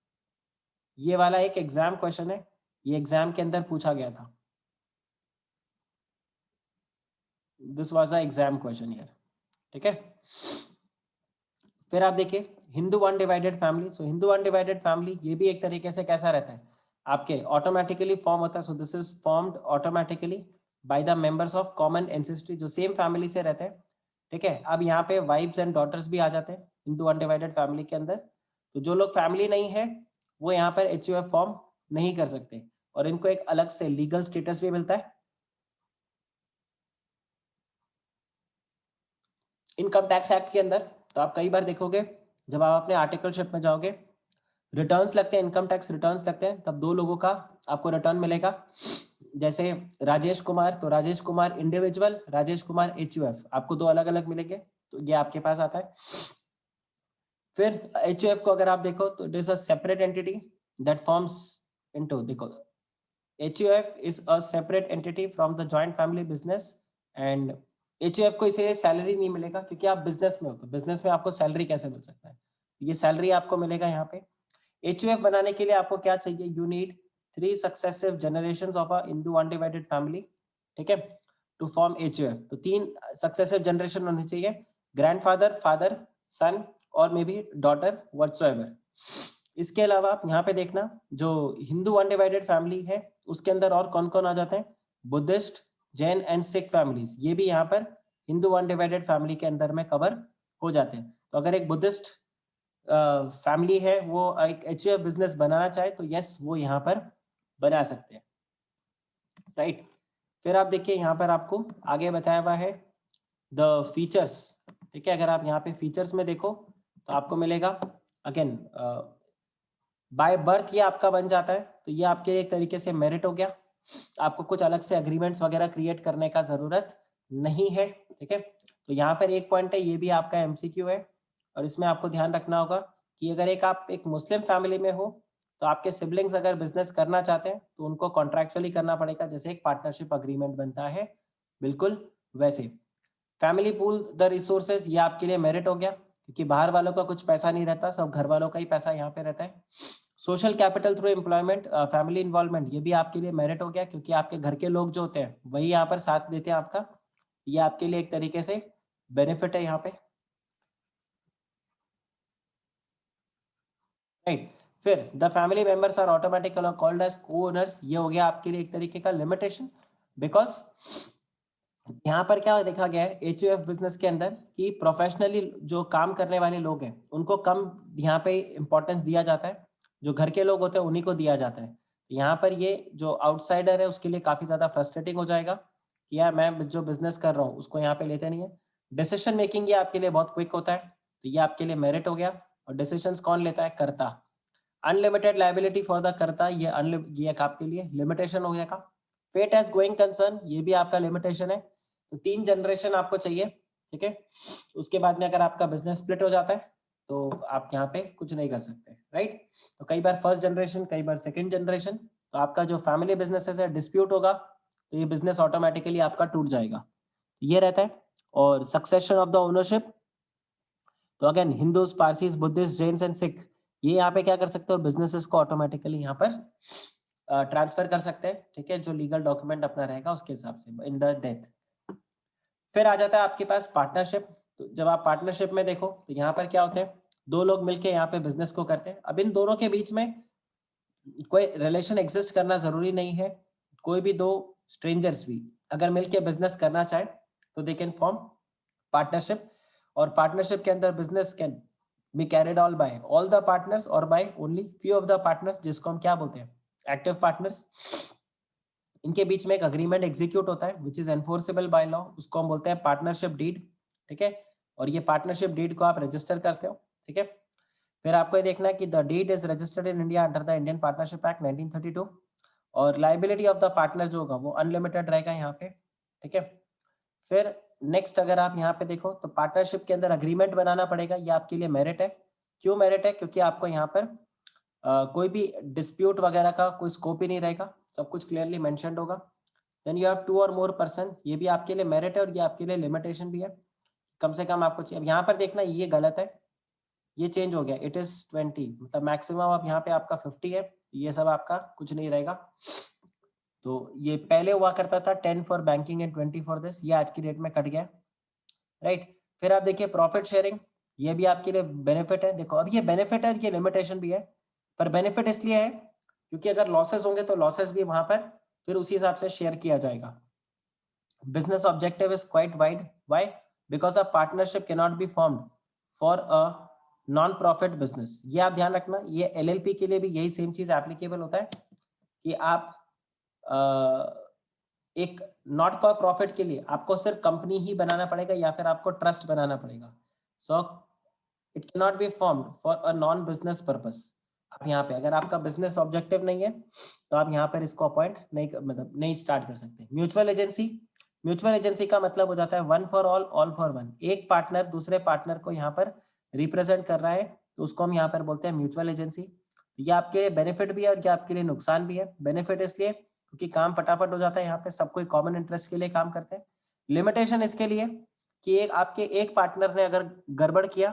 ये वाला एक एग्जाम क्वेश्चन है, ये एग्जाम के अंदर पूछा गया था, this was a exam question here, ठीक है। फिर आप देखिए हिंदू अनडिवाइडेड फैमिली, सो हिंदू अनडिवाइडेड फैमिली ये भी एक तरीके से कैसा रहता है, आपके ऑटोमेटिकली फॉर्म होता है, सो this is formed automatically by the members of common ancestry जो सेम फैमिली से रहते हैं, ठीक है। अब यहाँ पे वाइफ्स एंड डॉटर्स भी आ जाते हैं हिंदू अनडिवाइडेड फैमिली के अंदर। तो जो लोग फैमिली नहीं है वो यहाँ पर HUF फॉर्म नहीं कर सकते, और इनको एक अलग से लीगल स्टेटस भी मिलता है। इनकम टैक्स एक्ट के अंदर तो आप कई बार देखोगे जब आप अपने आर्टिकलशिप में जाओगे, रिटर्न्स लगते हैं, इनकम टैक्स रिटर्न्स लगते हैं, तब दो लोगों का आपको रिटर्न मिलेगा। जैसे राजेश कुमार, तो राजेश कुमार इंडिविजुअल, राजेश कुमार HUF, आपको दो अलग अलग मिलेंगे, तो ये आपके पास आता है। फिर HUF को अगर आप देखो तो it is a separate entity that forms into, देखो HUF is a separate entity from the joint family business, and HUF को इसे सैलरी नहीं मिलेगा क्योंकि आप बिजनेस में हो, तो बिजनेस में आपको सैलरी कैसे मिल सकता है, ये सैलरी आपको मिलेगा यहाँ पे। HUF बनाने के लिए आपको क्या चाहिए, you need 3 successive generations of a Hindu undivided family, ठीक है, टू फॉर्म HUF। तो 3 सक्सेसिव जनरेशन होनी चाहिए, ग्रैंडफादर, फादर, सन, और मे बी डॉटर व्हाटसोएवर। इसके अलावा आप यहाँ पे देखना जो हिंदू अनडिवाइडेड फैमिली है उसके अंदर और कौन कौन आ जाते हैं, Buddhist, Jain and Sikh families, ये भी यहाँ पर हिंदू अनडिवाइडेड फैमिली के अंदर में कवर हो जाते हैं। तो अगर एक बुद्धिस्ट फैमिली है वो एक HUF बिजनेस बनाना चाहे तो यस वो यहाँ पर बना सकते हैं, राइट। फिर आप देखिए यहाँ पर आपको आगे बताया हुआ है द फीचर्स, ठीक है। अगर आप यहाँ पे फीचर्स में देखो तो आपको मिलेगा अगेन बाय बर्थ ये आपका बन जाता है, तो ये आपके एक तरीके से मेरिट हो गया, आपको कुछ अलग से एग्रीमेंट्स वगैरह क्रिएट करने का जरूरत नहीं है, ठीक है। तो यहाँ पर एक पॉइंट है, ये भी आपका MCQ है, और इसमें आपको ध्यान रखना होगा कि अगर आप एक मुस्लिम फैमिली में हो तो आपके सिबलिंग्स अगर बिजनेस करना चाहते हैं तो उनको कॉन्ट्रैक्चुअली करना पड़ेगा, जैसे एक पार्टनरशिप अग्रीमेंट बनता है, बिल्कुल वैसे। फैमिली पूल द रिसोर्सेज, ये आपके लिए मेरिट हो गया क्योंकि बाहर वालों का कुछ पैसा नहीं रहता, सब घर वालों का ही पैसा यहाँ पे रहता है। Social capital through employment, family involvement, ये भी आपके लिए मेरिट हो गया, क्योंकि आपके घर के लोग जो होते हैं वही यहाँ पर साथ देते हैं आपका, ये आपके लिए एक तरीके से बेनिफिट है यहाँ पे, राइट। फिर the family members are automatically called as co-owners, ये हो गया आपके लिए एक तरीके का लिमिटेशन, बिकॉज यहाँ पर क्या देखा गया है एचयूएफ बिजनेस के अंदर कि प्रोफेशनली जो काम करने वाले लोग हैं उनको कम यहाँ पे इंपॉर्टेंस दिया जाता है, जो घर के लोग होते हैं उन्हीं को दिया जाता है। यहाँ पर ये जो आउटसाइडर है उसके लिए काफी ज्यादा फ्रस्ट्रेटिंग हो जाएगा कि यार मैं जो बिजनेस कर रहा हूँ उसको यहाँ पे लेते नहीं है। डिसीजन मेकिंग ये आपके लिए बहुत क्विक होता है, तो ये आपके लिए मेरिट हो गया। और डिसीजन कौन लेता है? कर्ता। अनलिमिटेड लाइबिलिटी फॉर द कर्ता, ये एक आपके लिए लिमिटेशन हो गया का। पेट एज गोइंग कंसर्न, ये भी आपका लिमिटेशन है। तो 3 जनरेशन आपको चाहिए, ठीक है। उसके बाद में अगर आपका बिजनेस स्प्लिट हो जाता है तो आप यहाँ पे कुछ नहीं कर सकते, राइट। तो कई बार फर्स्ट जनरेशन, कई बार सेकंड जनरेशन, तो आपका जो फैमिली बिजनेस है डिस्प्यूट होगा तो ये बिजनेस ऑटोमेटिकली आपका टूट जाएगा, ये रहता है। और सक्सेशन ऑफ द ओनरशिप, तो again Hindus, Parsis, Buddhist, Jains and Sikh, ये यहाँ पे क्या कर सकते हो, बिजनेसेस को ऑटोमेटिकली यहाँ पर ट्रांसफर कर सकते हैं, ठीक है, जो लीगल डॉक्यूमेंट अपना रहेगा उसके हिसाब से इन द डेथ। फिर आ जाता है आपके पास पार्टनरशिप। तो जब आप पार्टनरशिप में देखो तो यहाँ पर क्या होते हैं, दो लोग मिलके यहाँ पे बिजनेस को करते हैं। अब इन दोनों के बीच में कोई रिलेशन एग्जिस्ट करना जरूरी नहीं है, कोई भी दो स्ट्रेंजर्स भी अगर मिलके बिजनेस करना चाहे तो दे कैन फॉर्म पार्टनरशिप। और पार्टनरशिप के अंदर business can be carried all by all the partners और by only few of the partners, जिसको हम क्या बोलते हैं, एक्टिव पार्टनर्स। इनके बीच में एक अग्रीमेंट एग्जीक्यूट होता है which is enforceable by law, उसको हम बोलते हैं पार्टनरशिप डीड, ठीक है। और ये पार्टनरशिप डीड को आप रजिस्टर करते हो, ठीक है। फिर आपको ये देखना है कि the deed is registered in India under the Indian partnership act 1932। और लाइबिलिटी ऑफ द पार्टनर जो होगा वो अनलिमिटेड रहेगा यहाँ पे, ठीक है। फिर नेक्स्ट अगर आप यहाँ पे देखो तो पार्टनरशिप के अंदर अग्रीमेंट बनाना पड़ेगा, ये आपके लिए मेरिट है। क्यों मेरिट है? क्योंकि आपको यहाँ पर कोई भी डिस्प्यूट वगैरह का कोई स्कोप ही नहीं रहेगा, सब कुछ क्लियरली मेंशन्ड होगा। देन यू हैव 2 और मोर पर्सन, ये भी आपके लिए मेरिट है और ये आपके लिए लिमिटेशन भी है, कम से कम आपको चाहिए। अब यहाँ पर देखना ये गलत है, ये चेंज हो गया, इट इज 20, मतलब मैक्सिमम अब यहाँ पे आपका 50 है, ये सब आपका कुछ नहीं रहेगा। तो ये पहले हुआ करता था 10 for banking and 20 for this, ये आज की डेट में कट गया, राइट। फिर आप देखिए प्रॉफिट शेयरिंग, ये भी आपके लिए बेनिफिट है। देखो अब ये बेनिफिट है, ये लिमिटेशन भी है, पर बेनिफिट इसलिए है क्योंकि अगर लॉसेस होंगे तो लॉसेस भी वहां पर फिर उसी हिसाब से शेयर किया जाएगा। Business objective is quite wide, why? Because a partnership can not be formed for a non profit business. ये आप ध्यान रखना, ये एलएलपी के लिए भी यही सेम चीज एप्लीकेबल होता है कि आप एक नॉट फॉर प्रॉफिट के लिए आपको सिर्फ कंपनी ही बनाना पड़ेगा या फिर आपको ट्रस्ट बनाना पड़ेगा। So it can not be formed for a non business purpose. आप यहाँ पे अगर आपका बिजनेस ऑब्जेक्टिव नहीं है तो आप यहाँ पर इसको अपॉइंट नहीं, मतलब नहीं स्टार्ट कर सकते। म्यूचुअल एजेंसी, म्यूचुअल एजेंसी का मतलब हो जाता है one for all for one. एक पार्टनर दूसरे पार्टनर को यहाँ पर रिप्रेजेंट कर रहा है तो उसको हम यहाँ पर बोलते हैं म्यूचुअल एजेंसी। ये आपके लिए बेनिफिट भी है और ये आपके लिए नुकसान भी है। बेनिफिट इसलिए क्योंकि काम फटाफट हो जाता है, यहाँ पे सब कोई कॉमन इंटरेस्ट के लिए काम करते हैं। लिमिटेशन इसके लिए कि एक आपके एक पार्टनर ने अगर गड़बड़ किया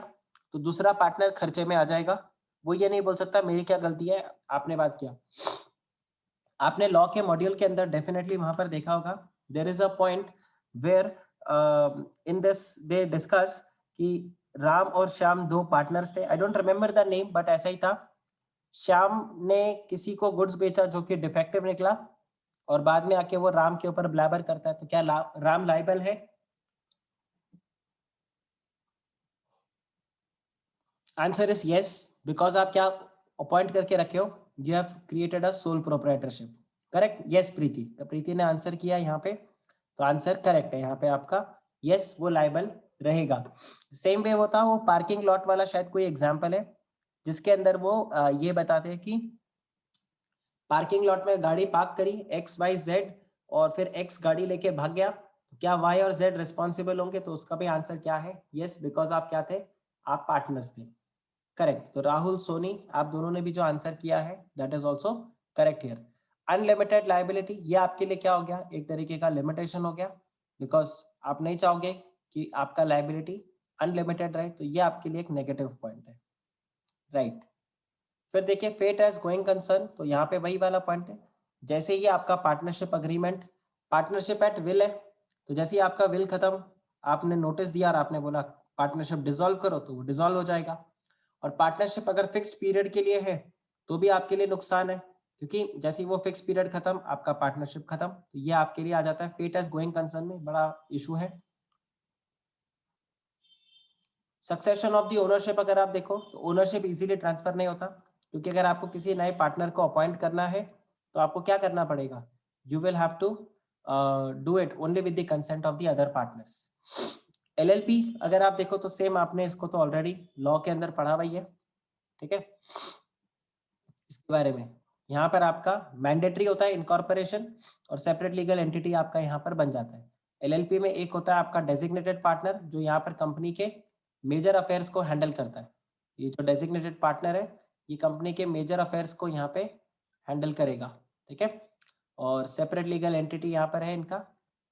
तो दूसरा पार्टनर खर्चे में आ जाएगा, वो ये नहीं बोल सकता मेरी क्या गलती है, आपने बात किया। आपने लॉ के मॉड्यूल के अंदर डेफिनेटली वहां पर देखा होगा, there is a point wherein this they discuss कि राम और श्याम दो पार्टनर्स थे, I don't remember the name but ऐसा ही था। श्याम ने किसी को गुड्स बेचा जो कि डिफेक्टिव निकला और बाद में आके वो राम के ऊपर ब्लैबर करता है, तो क्या राम लाइबल है? आंसर इज यस, बिकॉज आप क्या अपॉइंट करके रखे हो, you have created a sole proprietorship, correct. Yes Preeti, तो प्रीति ने आंसर किया यहाँ पे, तो आंसर करेक्ट है यहाँ पे आपका, यस वो लाइबल रहेगा। सेम वे होता वो पार्किंग लॉट वाला शायद कोई एग्जांपल है जिसके अंदर वो ये बताते हैं कि पार्किंग लॉट में गाड़ी पार्क करी एक्स वाई जेड और फिर एक्स गाड़ी लेके भाग गया, तो क्या वाई और जेड रिस्पॉन्सिबल होंगे? तो उसका भी आंसर क्या है, यस, बिकॉज आप क्या थे, आप पार्टनर्स थे, करेक्ट। तो राहुल, सोनी, आप दोनों ने भी जो आंसर किया है that is also correct here. Unlimited liability, ये आपके लिए क्या हो गया, एक तरीके का लिमिटेशन हो गया, बिकॉज आप नहीं चाहोगे कि आपका लाइबिलिटी अनलिमिटेड रहे तो ये आपके लिए एक नेगेटिव पॉइंट है, राइट। फिर देखिए फेट एज गोइंग कंसर्न, तो यहाँ पे वही वाला पॉइंट है, जैसे ही आपका partnership agreement, partnership at will है, तो जैसे ही आपका विल खत्म, आपने नोटिस दिया और आपने बोला पार्टनरशिप डिसॉल्व करो, तो वो डिसॉल्व हो जाएगा। और पार्टनरशिप अगर फिक्स्ड पीरियड के लिए है तो भी आपके लिए नुकसान है, क्योंकि जैसे ही वो फिक्स पीरियड खत्म, आपका पार्टनरशिप खत्म, तो ये आपके लिए आ जाता है फेट एज गोइंग कंसर्न में, बड़ा इशू है। सक्सेशन ऑफ द ओनरशिप अगर आप देखो तो ओनरशिप इजीली ट्रांसफर नहीं होता, क्योंकि अगर आपको किसी नए पार्टनर को अपॉइंट करना है तो आपको क्या करना पड़ेगा, you will have to do it only with the consent of the other partners. LLP अगर आप देखो तो सेम, आपने इसको तो ऑलरेडी लॉ के अंदर पढ़ा हुआ ही है, ठीक है। इसके बारे में यहाँ पर आपका मैंडेटरी होता है इनकॉर्पोरेशन, और सेपरेट लीगल एंटिटी आपका यहाँ पर बन जाता है। एलएलपी में एक होता है आपका डेजिग्नेटेड पार्टनर, जो यहाँ पर कंपनी के मेजर अफेयर्स को हैंडल करता है। ये जो डेजिग्नेटेड पार्टनर है, ये कंपनी के मेजर अफेयर्स को यहाँ पे हैंडल करेगा, ठीक है। और सेपरेट लीगल एंटिटी यहाँ पर है इनका।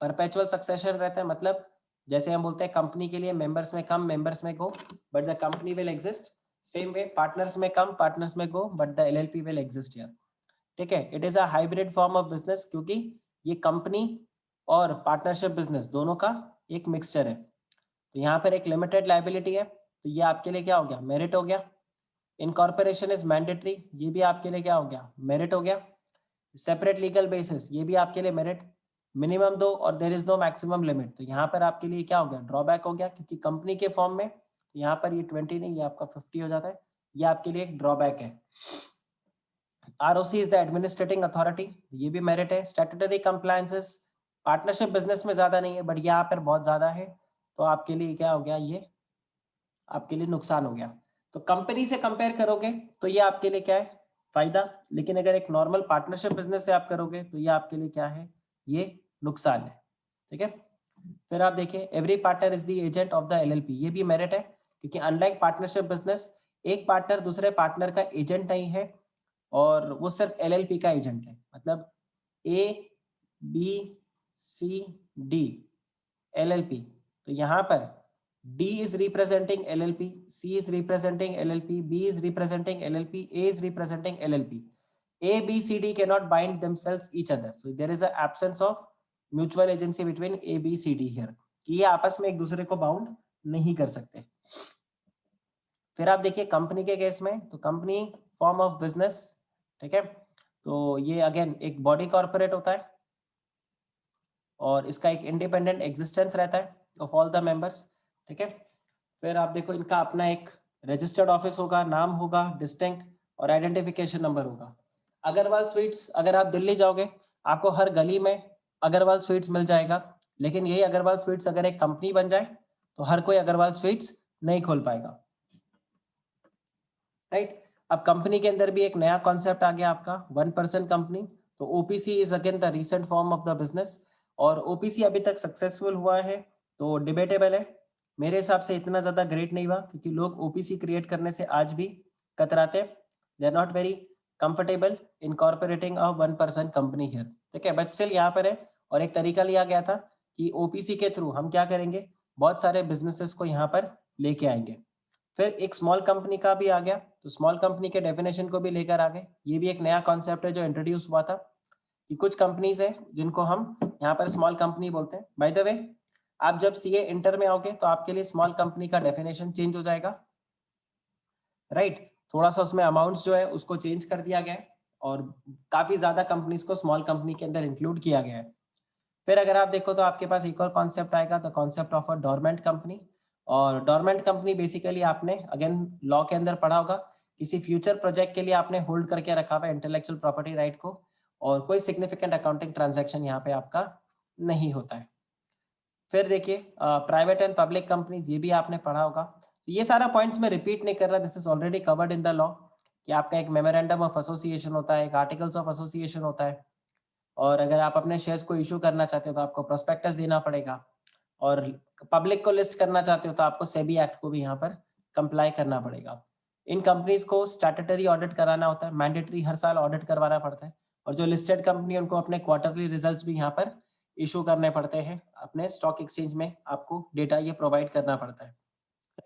परपेचुअल सक्सेशन रहता है, मतलब जैसे हम बोलते हैं कंपनी के लिए मेंबर्स में कम, मेंबर्स में go, but the company will exist. Same way partners में कम, पार्टनर्स में go, but the LLP will exist here, ठीक है। It is a hybrid form of business, क्योंकि ये कंपनी और पार्टनरशिप बिजनेस दोनों का एक मिक्सचर है। तो यहाँ पर एक लिमिटेड लाइबिलिटी है, तो ये आपके लिए क्या हो गया, मेरिट हो गया। इनकॉर्पोरेशन इज मैंडेटरी, ये भी आपके लिए क्या हो गया, मेरिट हो गया। सेपरेट लीगल बेसिस, ये भी आपके लिए मेरिट। मिनिमम 2 और there is no maximum limit, तो यहाँ पर आपके लिए क्या हो गया, ड्रॉबैक हो गया, क्योंकि कंपनी के फॉर्म में तो यहाँ पर ये 20 नहीं, ये आपका 50 हो जाता है, ये आपके लिए एक ड्रॉबैक है। ROC is the administrating authority, ये भी मेरिट है। स्टैट्यूटरी कंप्लायंसेस पार्टनरशिप बिजनेस में ज्यादा नहीं है, बट यहाँ पर बहुत ज्यादा है, तो आपके लिए क्या हो गया, ये आपके लिए नुकसान हो गया। तो कंपनी से कंपेयर करोगे तो ये आपके लिए क्या है, फायदा, लेकिन अगर एक नॉर्मल पार्टनरशिप बिजनेस से आप करोगे तो ये आपके लिए क्या है, ये नुकसान है, ठीक है। फिर आप देखिए every partner is the agent of the LLP, ये भी मेरिट है, क्योंकि अनलाइक पार्टनरशिप बिजनेस एक पार्टनर दूसरे पार्टनर का एजेंट नहीं है, और वो सिर्फ एलएलपी का एजेंट है। मतलब A B C D LLP, तो यहाँ पर D is representing LLP, C is representing LLP, B is representing LLP, A is representing LLP. A, B, C, D cannot bind themselves each other. So there is an absence of mutual agency between A, B, C, D here. कि ये आपस में एक दूसरे को bound नहीं कर सकते। फिर आप देखिए कंपनी के केस में, तो कंपनी फॉर्म ऑफ बिजनेस, ठीक है, तो ये अगेन एक बॉडी कॉर्पोरेट होता है, और इसका एक इंडिपेंडेंट एग्जिस्टेंस रहता है ऑफ ऑल द मेंबर्स, ठीक है। फिर आप देखो इनका अपना एक रजिस्टर्ड ऑफिस होगा, नाम होगा डिस्टिंक्ट, और आइडेंटिफिकेशन नंबर होगा। अग्रवाल स्वीट्स, अगर आप दिल्ली जाओगे आपको हर गली में अग्रवाल स्वीट्स मिल जाएगा, लेकिन यही अग्रवाल स्वीट्स अगर एक कंपनी बन जाए तो हर कोई अग्रवाल स्वीट्स नहीं खोल पाएगा, राइट। अब कंपनी के अंदर भी एक नया कॉन्सेप्ट आ गया आपका, 1% कंपनी। तो OPC is again the recent form of the business, और ओपीसी अभी तक सक्सेसफुल हुआ है तो डिबेटेबल है। मेरे हिसाब से इतना ज्यादा ग्रेट नहीं हुआ, क्योंकि लोग ओपीसी क्रिएट करने से आज भी कतराते, they are not very comfortable incorporating a 1% company here, ठीक है। बट स्टिल यहाँ पर है, और एक तरीका लिया गया था कि ओपीसी के थ्रू हम क्या करेंगे, बहुत सारे बिजनेसेस को यहाँ पर लेके आएंगे। फिर एक स्मॉल कंपनी का भी आ गया, तो स्मॉल कंपनी के डेफिनेशन को भी लेकर आ गए। ये भी एक नया कॉन्सेप्ट है जो इंट्रोड्यूस हुआ था, कि कुछ कंपनीज है जिनको हम यहाँ पर स्मॉल कंपनी बोलते हैं। बाय द वे आप जब सीए इंटर में आओगे तो आपके लिए स्मॉल कंपनी का डेफिनेशन चेंज हो जाएगा, राइट। थोड़ा सा उसमें अमाउंट्स जो है उसको चेंज कर दिया गया है, और काफी ज्यादा कंपनीज को स्मॉल कंपनी के अंदर इंक्लूड किया गया है। फिर अगर आप देखो तो आपके पास एक और कॉन्सेप्ट आएगा, the concept of a dormant company. और डोरमेंट कंपनी बेसिकली आपने अगेन लॉ के अंदर पढ़ा होगा, किसी फ्यूचर प्रोजेक्ट के लिए आपने होल्ड करके रखा हुआ है इंटेलेक्चुअल प्रॉपर्टी राइट को, और कोई सिग्निफिकेंट अकाउंटिंग ट्रांजैक्शन यहाँ पे आपका नहीं होता है। फिर देखिए प्राइवेट एंड पब्लिक कंपनीज, ये भी आपने पढ़ा होगा। तो ये सारा पॉइंट्स में रिपीट नहीं कर रहा, this is already covered in the law, कि आपका एक मेमोरेंडम ऑफ एसोसिएशन होता है, एक आर्टिकल्स ऑफ एसोसिएशन होता है, और अगर आप अपने शेयर्स को इशू करना चाहते हो तो आपको प्रोस्पेक्टस देना पड़ेगा, और पब्लिक को लिस्ट करना चाहते हो तो आपको सेबी एक्ट को भी यहाँ पर कंप्लाई करना पड़ेगा। इन कंपनीज को स्टैट्यूटरी ऑडिट कराना होता है, मैंडेटरी हर साल ऑडिट करवाना पड़ता है, और जो लिस्टेड कंपनी है उनको अपने क्वार्टरली रिजल्ट्स भी यहाँ पर इशू करने पड़ते हैं, अपने स्टॉक एक्सचेंज में आपको डेटा ये प्रोवाइड करना पड़ता है।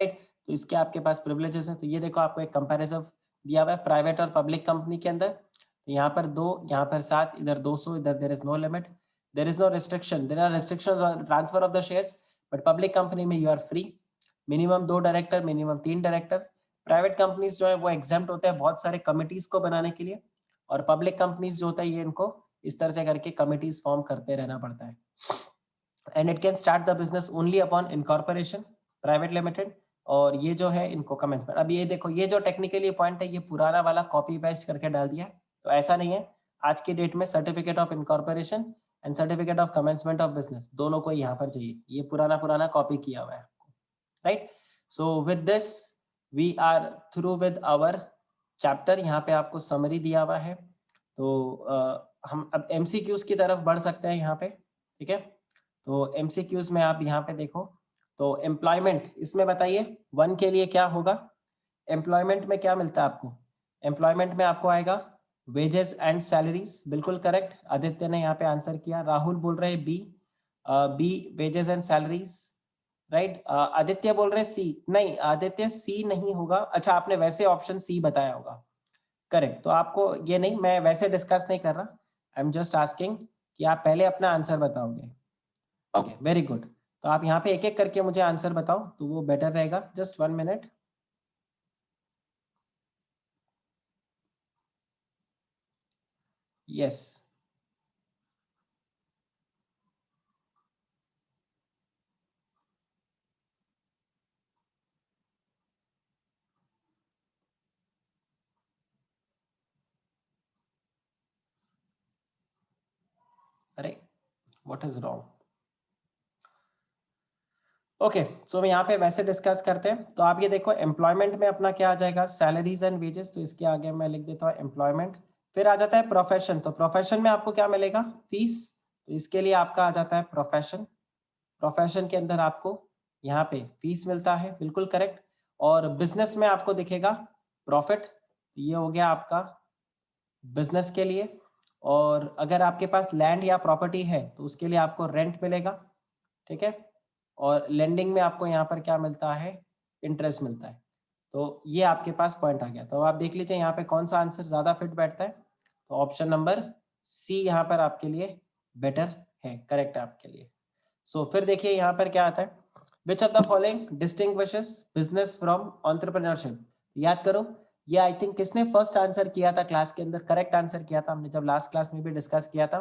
तो इसके आपके पास प्रिविलेजेस हैं। तो ये देखो आपको एक कंपैरिजन दिया हुआ है प्राइवेट और पब्लिक कंपनी के अंदर। तो यहाँ पर 2, यहाँ पर 7, इधर 200, इधर there is no limit, there is no restriction, there are restrictions on transfer of the shares, but public company में you are free. Minimum 2 director, minimum 3 director. Private companies जो है वो एग्जेम्प्ट होते हैं बहुत सारे कमिटीज को बनाने के लिए, और पब्लिक कंपनीज जो होता है ये इनको इस तरह से करके कमिटीज फॉर्म करते रहना पड़ता है। And it can start the business only upon incorporation private limited, और ये जो है इनको कमेंसमेंट। अब ये देखो ये जो टेक्निकली पॉइंट है ये पुराना वाला कॉपी पेस्ट करके डाल दिया है, तो ऐसा नहीं है। आज की डेट में certificate of incorporation and certificate of commencement of business दोनों को यहाँ पर चाहिए। ये पुराना कॉपी किया हुआ है, right. So with this we are through with our chapter. यहाँ पे आपको समरी दिया हुआ है, तो हम अब एमसीक्यूज की तरफ बढ़ सकते हैं यहाँ पे, ठीक है। तो एमसीक्यूज में आप यहाँ पे देखो, तो एम्प्लॉयमेंट इसमें बताइए 1 के लिए क्या होगा। एम्प्लॉयमेंट में क्या मिलता है आपको? एम्प्लॉयमेंट में आपको आएगा वेजेस एंड सैलरीज, बिल्कुल करेक्ट। आदित्य ने यहाँ पे आंसर किया। राहुल बोल रहे हैं B wages and salaries, right. Aditya बोल रहे सी, नहीं आदित्य सी नहीं होगा। अच्छा आपने वैसे ऑप्शन सी बताया होगा, करेक्ट। तो आपको ये नहीं, मैं वैसे डिस्कस नहीं कर रहा, आई एम जस्ट आस्किंग कि आप पहले अपना आंसर बताओगे। Okay very good. तो आप यहाँ पे एक एक करके मुझे आंसर बताओ तो वो बेटर रहेगा। Just 1 minute. यस अरे what is wrong? Okay so यहाँ पे वैसे डिस्कस करते हैं। तो आप ये देखो एम्प्लॉयमेंट में अपना क्या आ जाएगा, सैलरीज एंड वेजेस। तो इसके आगे मैं लिख देता हूँ एम्प्लॉयमेंट। फिर आ जाता है प्रोफेशन। तो प्रोफेशन में आपको क्या मिलेगा, फीस। तो इसके लिए आपका आ जाता है प्रोफेशन। प्रोफेशन के अंदर आपको यहाँ पे फीस मिलता है, बिल्कुल करेक्ट। और बिजनेस में आपको दिखेगा प्रॉफिट। ये हो गया आपका बिजनेस के लिए। और अगर आपके पास लैंड या प्रॉपर्टी है तो उसके लिए आपको रेंट मिलेगा, ठीक है। और लेंडिंग में आपको यहाँ पर क्या मिलता है, इंटरेस्ट मिलता है। तो ये आपके पास पॉइंट आ गया। तो आप देख लीजिए यहाँ पे कौन सा आंसर ज्यादा फिट बैठता है। तो ऑप्शन नंबर सी यहाँ पर आपके लिए बेटर है, करेक्ट है आपके लिए। सो फिर देखिए यहाँ पर क्या आता है, विच of the following distinguishes business from entrepreneurship. याद करो ये आई थिंक किसने फर्स्ट आंसर किया था क्लास के अंदर, करेक्ट आंसर किया था हमने जब लास्ट क्लास में भी डिस्कस किया था।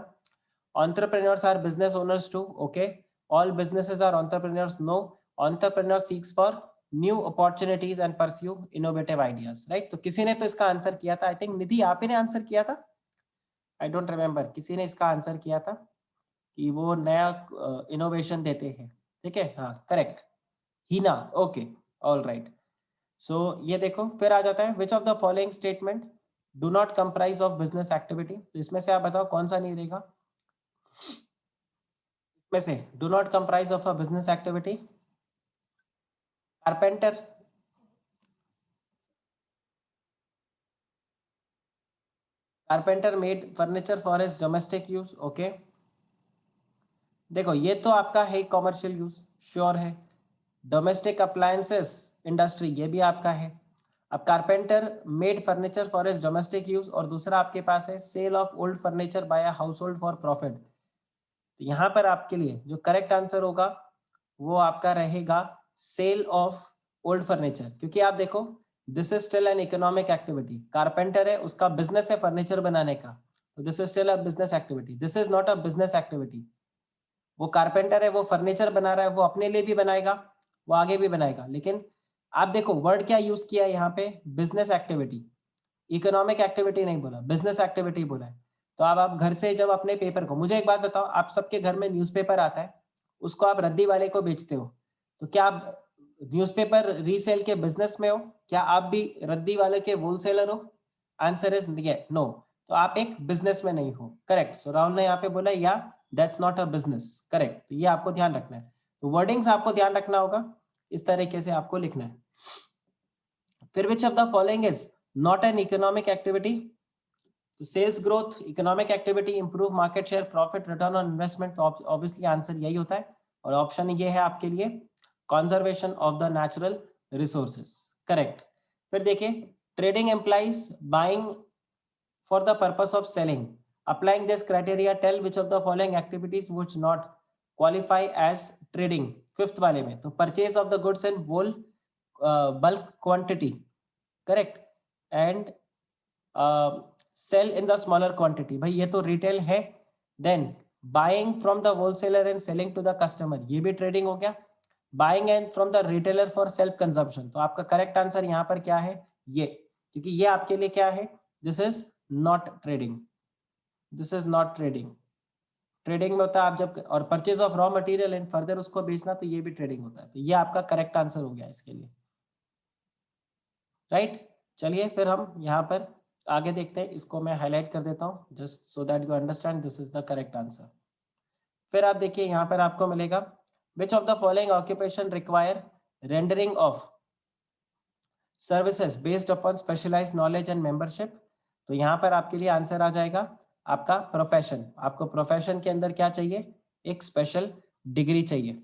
entrepreneurs are business owners too, okay, all businesses are entrepreneurs, no, entrepreneur seeks for new opportunities and pursue innovative ideas, right। तो किसी ने तो इसका आंसर किया था, आई थिंक निधि आप ही ने आंसर किया था, आई डोंट रिमेम्बर, किसी ने इसका आंसर किया था कि वो नया इनोवेशन देते हैं, ठीक है, हाँ करेक्ट, हीना, ओके, ऑल राइट। सो ये देखो फिर आ जाता है विच of the following statement do not comprise of business activity. तो इसमें से आप बताओ कौन सा नहीं रहेगा में से, do not comprise of a business activity. Carpenter, carpenter made furniture for his domestic use, okay. देखो ये तो आपका है कॉमर्शियल यूज, श्योर है। डोमेस्टिक अप्लायंसेस इंडस्ट्री ये भी आपका है। अब carpenter made furniture for his domestic use, और दूसरा आपके पास है sale of old furniture by a household for profit. तो यहाँ पर आपके लिए जो करेक्ट आंसर होगा वो आपका रहेगा सेल ऑफ ओल्ड फर्नीचर, क्योंकि आप देखो this is still an economic activity. Carpenter है उसका बिजनेस है फर्नीचर बनाने का, तो this is still a business activity, this is not a business activity. वो कारपेंटर है, वो फर्नीचर बना रहा है, वो अपने लिए भी बनाएगा, वो आगे भी बनाएगा, लेकिन आप देखो वर्ड क्या यूज किया है यहाँ पे, बिजनेस एक्टिविटी, इकोनॉमिक एक्टिविटी नहीं बोला, बिजनेस एक्टिविटी बोला है। तो आप घर से जब अपने पेपर को, मुझे एक बात बताओ, आप सबके घर में न्यूज़पेपर आता है, उसको आप रद्दी वाले को बेचते हो, तो क्या आप न्यूज़पेपर रीसेल के बिजनेस में हो? क्या आप भी रद्दी वाले के होलसेलर हो? Answer is no. तो आप एक बिजनेस में नहीं हो, करेक्ट। सो राहुल ने यहाँ पे बोला या that's not a business, correct. तो ये आपको ध्यान रखना है, तो वर्डिंग्स आपको ध्यान रखना होगा, इस तरीके से आपको लिखना है। फिर which of the following is not an economic activity. तो sales growth, economic activity, improve market share, profit, return on investment, तो ऑब्वियसली आंसर यही होता है। और ऑप्शन ये है आपके लिए conservation of the natural resources, correct. फिर देखिए, trading employees buying for the purpose of selling, applying this criteria tell which of the following activities which not qualify as trading. Fifth वाले में तो purchase of the goods in whole bulk quantity, correct, and sell in the smaller quantity, भाई ये तो retail है। Then buying from the wholesaler and selling to the customer, ये भी trading हो गया। Buying and from the retailer for self consumption, तो आपका करेक्ट आंसर यहाँ पर क्या है, ये, क्योंकि ये आपके लिए क्या है, this is not trading, this is not trading. Trading में होता है आप जब, और purchase of raw material and further उसको बेचना, तो ये भी ट्रेडिंग होता है। तो ये आपका करेक्ट आंसर हो गया इसके लिए, राइट। चलिए फिर हम यहाँ पर आगे देखते हैं, इसको मैं हाईलाइट कर देता हूँ just so that you understand this is the correct answer. फिर आप देखिए यहाँ पर आपको मिलेगा which of the following occupation require rendering of services based upon specialised knowledge and membership. तो यहाँ पर आपके लिए आंसर आ जाएगा आपका प्रोफेशन। आपको प्रोफेशन के अंदर क्या चाहिए, एक स्पेशल डिग्री चाहिए।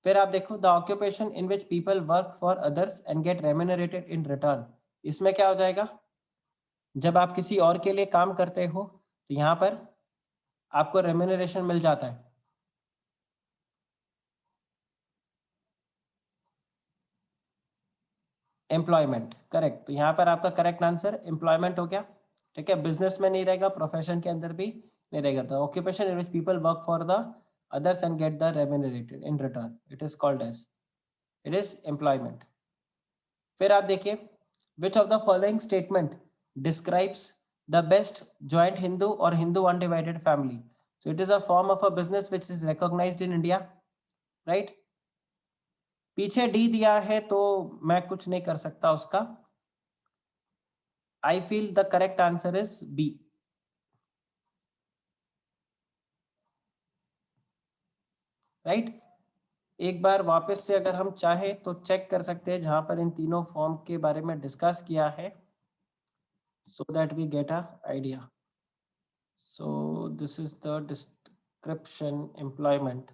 फिर आप देखो the occupation in which people work for others and get remunerated in return, इसमें क्या हो जाएगा, जब आप किसी और के लिए काम करते हो तो यहाँ पर आपको रेम्यूनरेशन मिल जाता है। Employment, correct. तो यहाँ पर आपका करेक्ट आंसर एम्प्लॉयमेंट हो गया, ठीक है। बिजनेस में नहीं रहेगा, प्रोफेशन के अंदर भी नहीं रहेगा। The occupation in which people work for the others and get the remunerated in return, it is called as, it is employment। फिर आप देखिए which of the following statement describes the best joint Hindu or Hindu undivided family, so it is a form of a business which is recognized in India, right। पीछे D दिया है तो मैं कुछ नहीं कर सकता उसका, I feel the correct answer is B, right. एक बार वापस से अगर हम चाहे तो चेक कर सकते हैं जहां पर इन तीनों फॉर्म के बारे में डिस्कस किया है, so that we get a idea। So this is the description employment।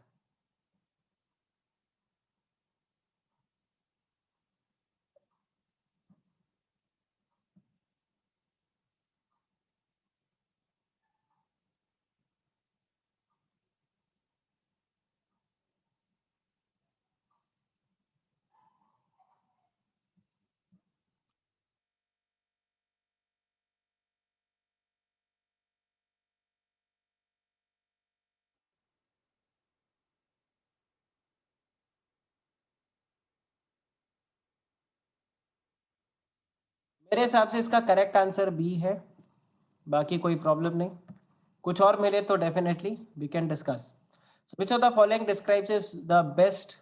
मेरे हिसाब से इसका करेक्ट आंसर बी है, बाकी कोई प्रॉब्लम नहीं, कुछ और मिले तो definitely we can discuss. So which of the following describes is the best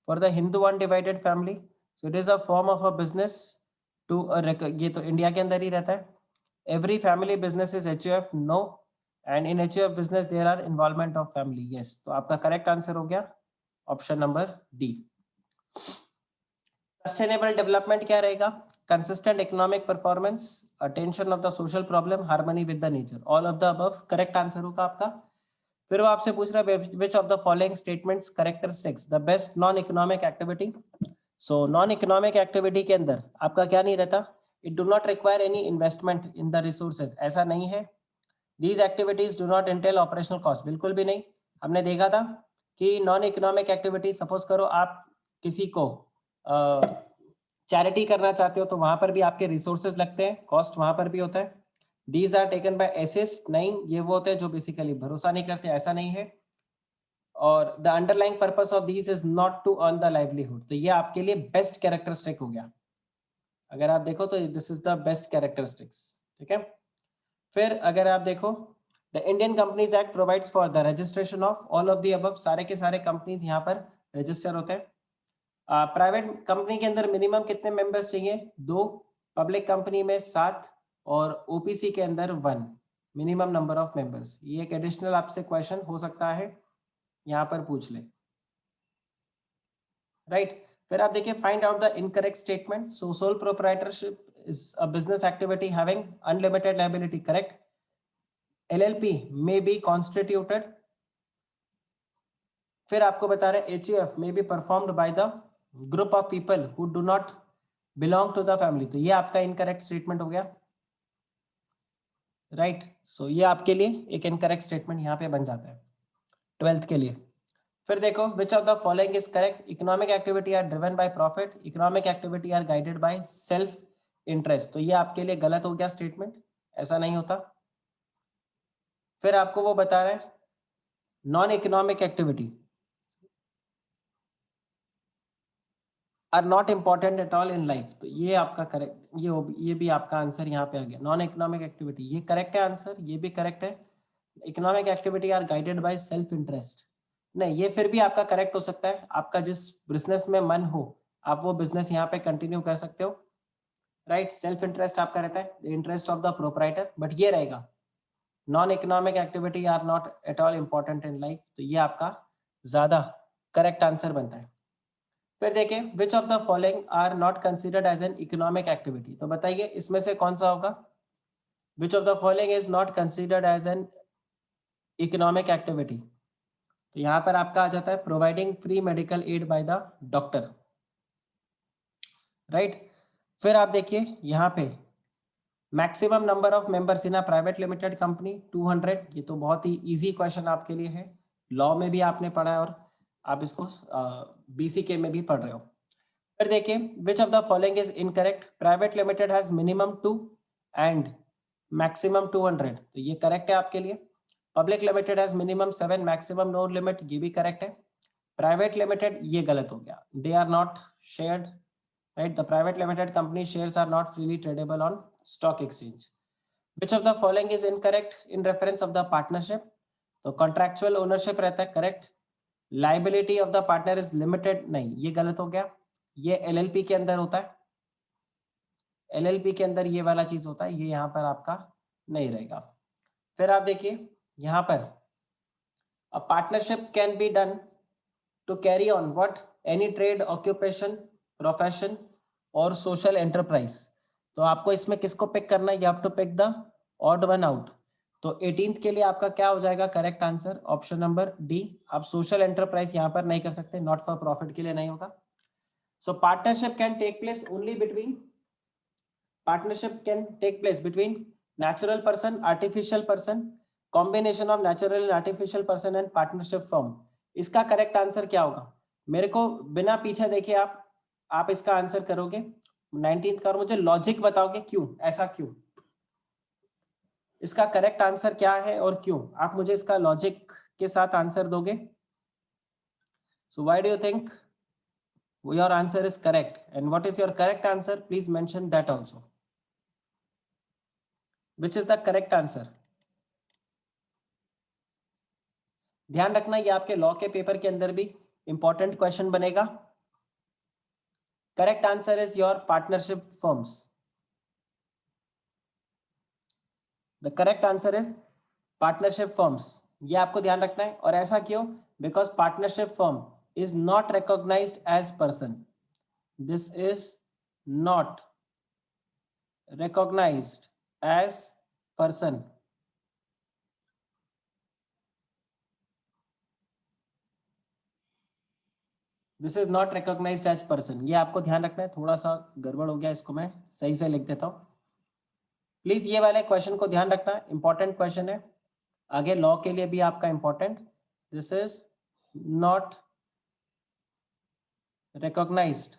for the Hindu undivided family? So it is a form of a business to a ये तो इंडिया के अंदर ही रहता है। Every family business is HUF, no, and in HUF business there are involvement of family, yes। तो आपका correct answer हो गया option number D. Sustainable development क्या रहेगा, consistent economic performance, attention of the social problem, harmony with the nature, all of the above correct answer होगा आपका। फिर वो आपसे पूछ रहा है विच of the following statements characteristics the best non economic activity. So non economic activity के अंदर आपका क्या नहीं रहता, it do not require any investment in the resources, ऐसा नहीं है। These activities do not Intel operational cost, बिल्कुल भी नहीं। हमने देखा था कि नॉन इकोनॉमिक एक्टिविटी, सपोज करो आप किसी को चैरिटी करना चाहते हो तो वहां पर भी आपके रिसोर्सेज लगते हैं, कॉस्ट वहां पर भी होता है। These are taken by assets, नहीं, ये वो होते हैं जो बेसिकली भरोसा नहीं करते, ऐसा नहीं है। और the underlying purpose of these is not to earn the livelihood, तो ये आपके लिए बेस्ट कैरेक्टरिस्टिक हो गया। अगर आप देखो तो this is the best characteristics, ठीक है। फिर अगर आप देखो the Indian companies act provides for the registration of all of the above, सारे के सारे कंपनीज यहाँ पर रजिस्टर होते हैं। प्राइवेट कंपनी के अंदर मिनिमम कितने मेंबर्स चाहिए, 2, पब्लिक कंपनी में 7 और ओपीसी के अंदर 1 मिनिमम नंबर ऑफ मेंबर्स। ये एक एडिशनल आपसे क्वेश्चन हो सकता है, यहाँ पर पूछ ले, राइट। फिर आप देखिए find out the incorrect statement. So sole proprietorship is a business activity having unlimited liability, correct. LLP may be constituted. फिर आपको बता रहे HUF may be performed by the group of people who do not belong to the family, तो ये आपका incorrect statement हो गया, right. So ये आपके लिए एक इनकरेक्ट स्टेटमेंट यहाँ पे बन जाता है 12th के लिए। फिर देखो, which of the following is correct, economic activity are driven by profit, economic activity are guided by self interest, तो ये आपके लिए गलत हो गया स्टेटमेंट, ऐसा नहीं होता। फिर आपको वो बता रहे हैं non economic activity are not important at all in life, तो ये आपका करेक्ट, ये भी आपका आंसर यहाँ पे आ गया, नॉन इकोनॉमिक एक्टिविटी, ये करेक्ट है आंसर, ये भी करेक्ट है। Economic activity are guided by self interest, नहीं, ये फिर भी आपका करेक्ट हो सकता है, आपका जिस बिजनेस में मन हो आप वो बिजनेस यहाँ पे कंटिन्यू कर सकते हो, राइट। सेल्फ इंटरेस्ट आपका रहता है the interest of the proprietor, but ये रहेगा non economic activity are not at all important in life, तो ये आपका ज्यादा करेक्ट आंसर बनता है। फिर देखिए, which of the following are not considered as an economic activity, तो बताइए इसमें से कौन सा होगा, which of the following is not considered as an economic activity, तो यहाँ पर आपका आ जाता है providing free medical aid by the doctor, right. फिर आप देखिए यहाँ पे maximum number of members in a private limited company 200, ये तो बहुत ही इजी क्वेश्चन आपके लिए है, लॉ में भी आपने पढ़ा है और आप इसको बीसीके में भी पढ़ रहे हो। फिर देखिए, which of the following is incorrect, private limited has minimum 2 and maximum 200, तो ये करेक्ट है आपके लिए। Public limited has minimum 7 maximum no limit, ये भी करेक्ट है। प्राइवेट लिमिटेड ये गलत हो गया, they are not shared, right, the private limited company shares are not freely tradable on stock exchange. Which of the following is incorrect in reference of the partnership, तो contractual ownership रहता है, correct। liability of the partner is limited, नहीं, ये गलत हो गया, ये LLP के अंदर होता है, LLP के अंदर ये वाला चीज होता है, ये यहाँ पर आपका नहीं रहेगा। फिर आप देखिए यहाँ पर a partnership can be done to carry on what, any trade, occupation, profession और social enterprise, तो आपको इसमें किसको पिक करना है, you have to pick the odd one out, तो 18th के लिए आपका क्या हो जाएगा correct answer, option number D. आप सोशल एंटरप्राइज यहाँ पर नहीं कर सकते, नॉट फॉर प्रॉफिट के लिए नहीं होगा। So partnership can take place only between, partnership can take place between natural person, artificial person, combination of natural and artificial person and partnership firm, इसका करेक्ट आंसर क्या होगा, मेरे को बिना पीछे देखे आप इसका आंसर करोगे 19th का और मुझे लॉजिक बताओगे क्यों, ऐसा क्यों, इसका करेक्ट आंसर क्या है और क्यों, आप मुझे इसका लॉजिक के साथ आंसर दोगे। So why do you think your answer is correct and what is your correct answer, please mention that also, which is the correct answer। ध्यान रखना ये आपके लॉ के पेपर के अंदर भी इंपॉर्टेंट क्वेश्चन बनेगा। Correct answer is your partnership firms, the correct answer is partnership firms, ये आपको ध्यान रखना है। और ऐसा क्यों, because partnership firm is not recognized as person, this is not recognized as person, this is not recognized as person, ये आपको ध्यान रखना है। थोड़ा सा गड़बड़ हो गया, इसको मैं सही से लिख देता हूं, प्लीज ये वाले क्वेश्चन को ध्यान रखना, इंपॉर्टेंट क्वेश्चन है, आगे लॉ के लिए भी आपका important. This is not recognized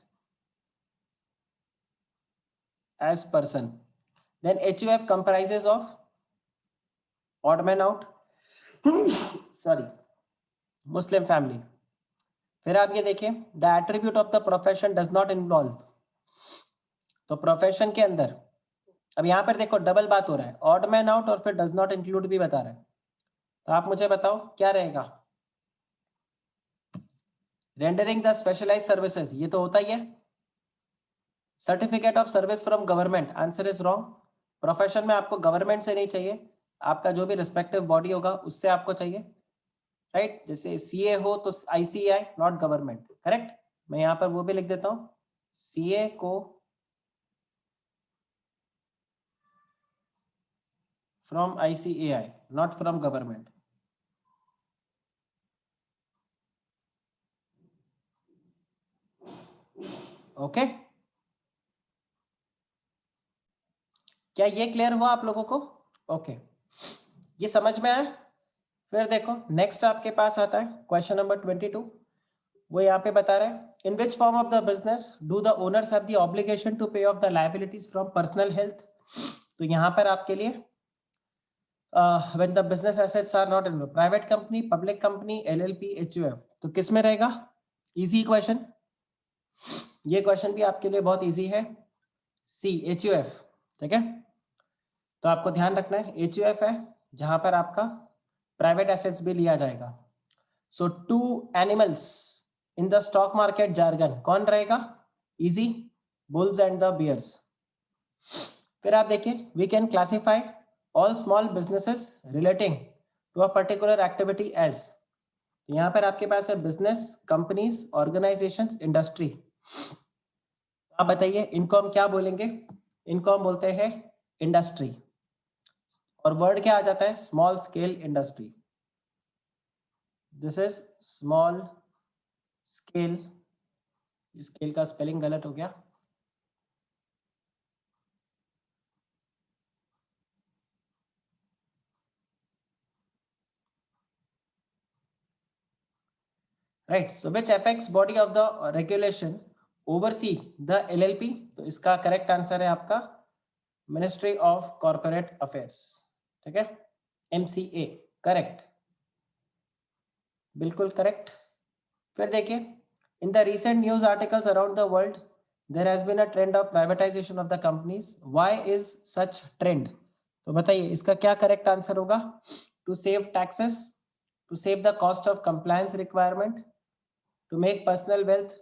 as person, then HUF comprises of odd man out, sorry, Muslim family. फिर आप ये देखिए, the attribute of the profession does not involve, तो प्रोफेशन के अंदर अब यहाँ पर देखो डबल बात हो रहा है, ऑड मैन आउट और फिर डज नॉट इंक्लूड भी बता रहा है, तो आप मुझे बताओ क्या रहेगा, रेंडरिंग द स्पेशलाइज्ड सर्विसेज, ये तो होता ही है, certificate of service from government, answer is wrong, profession में आपको गवर्नमेंट से नहीं चाहिए, आपका जो भी रिस्पेक्टिव बॉडी होगा उससे आपको चाहिए, राइट। जैसे CA हो तो ICAI, नॉट गवर्नमेंट, करेक्ट। मैं यहाँ पर वो भी लिख देता हूँ, CA को from ICAI, not from government. Okay, क्या ये क्लियर हुआ आप लोगों को? ओके, ये समझ में आया? फिर देखो नेक्स्ट आपके पास आता है क्वेश्चन नंबर 22। वो यहाँ पे बता रहा है in which form of the business do the owners have the obligation to pay off the liabilities from personal health. तो यहाँ पर आपके लिए when the business assets are not in private company, public company, LLP, HUF, तो किस में रहेगा? Easy question, ये क्वेश्चन भी आपके लिए बहुत इजी है। सी, HUF, ठीक है। तो आपको ध्यान रखना है HUF है जहां पर आपका प्राइवेट एसेट्स भी लिया जाएगा। So two animals in the stock market jargon कौन रहेगा? Easy, bulls and the bears. फिर आप देखिए we can classify all small businesses relating to a particular activity as, यहाँ पर आपके पास है बिजनेस, कंपनीज, ऑर्गेनाइजेशंस, इंडस्ट्री। आप बताइए इनको हम क्या बोलेंगे? इनको हम बोलते हैं इंडस्ट्री, और वर्ड क्या आ जाता है? Small scale industry. This is small scale, scale का स्पेलिंग गलत हो गया, right. So which apex body of the regulation oversee the LLP? तो इसका करेक्ट आंसर है आपका मिनिस्ट्री ऑफ कॉर्पोरेट अफेयर्स, ठीक है, MCA, करेक्ट, बिल्कुल करेक्ट। फिर देखिए in the recent news articles around the world there has been a trend of privatization of the companies, why is such trend? तो बताइए इसका क्या करेक्ट आंसर होगा? To save taxes, to save the cost of compliance requirement, to make personal wealth,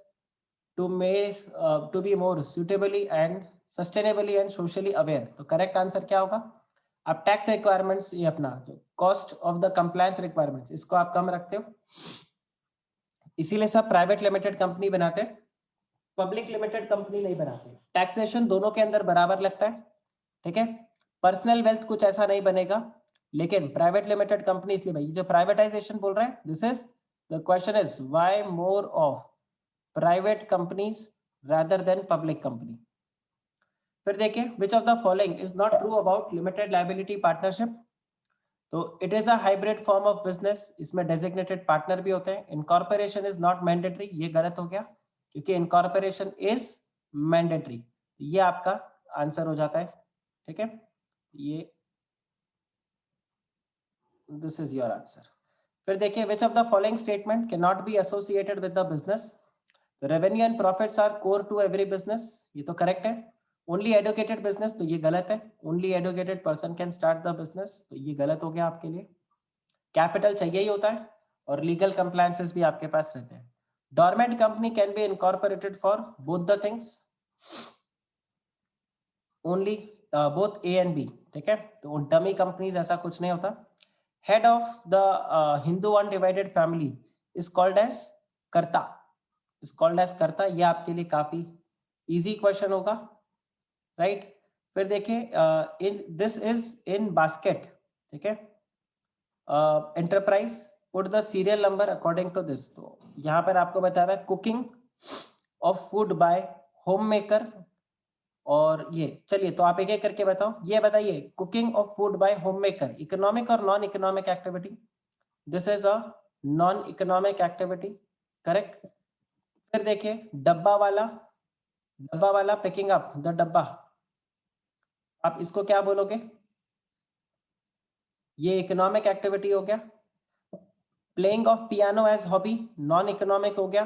to be more suitably and sustainably and socially aware. तो correct answer क्या होगा? आप tax requirements, ये अपना जो cost of the compliance requirements, इसको आप कम रखते हो, इसीलिए सब प्राइवेट लिमिटेड कंपनी बनाते हैं, पब्लिक लिमिटेड कंपनी नहीं बनाते। टैक्सेशन दोनों के अंदर बराबर लगता है, ठीक है। पर्सनल वेल्थ कुछ ऐसा नहीं बनेगा, लेकिन प्राइवेट लिमिटेड कंपनी, इसलिए भाई जो प्राइवेटाइजेशन बोल रहे हैं, this is the question is why more of private companies rather than public company. फिर देखिए which of the following is not true about limited liability partnership? तो it is a hybrid form of business, इसमें designated partner भी होते हैं। Incorporation is not mandatory, ये गलत हो गया क्योंकि इनकॉर्पोरेशन इज मैंडेटरी, ये आपका आंसर हो जाता है, ठीक है। ये दिस इज योर आंसर। फिर देखिए which of the following statement can not be associated with the business? Revenue and profits are core to every business, ये तो करेक्ट है। ओनली एडुकेटेड बिजनेस, तो ये गलत है। Only educated person can start the business, तो ये गलत हो गया आपके लिए। कैपिटल चाहिए ही होता है, और लीगल कंप्लायंसेस भी आपके पास रहते हैं। Dormant company can be incorporated for both the things, only both A and B, ठीक है। तो डमी कंपनीज ऐसा कुछ नहीं होता। Head of the Hindu undivided family is called as karta, is called as karta, ये आपके लिए काफी इजी क्वेश्चन होगा, राइट। फिर देखिए in this is in basket, ठीक है। Enterprise put the serial number according to this. तो यहाँ पर आपको बता रहा है cooking of food by home maker, और ये चलिए तो आप एक एक करके बताओ। ये बताइए cooking of food by home maker economic और non economic activity? This is a non economic activity, correct. फिर देखिए डब्बा वाला पिकिंग अप द डब्बा, आप इसको क्या बोलोगे? ये इकोनॉमिक एक्टिविटी हो गया। Playing of piano as hobby non economic हो गया।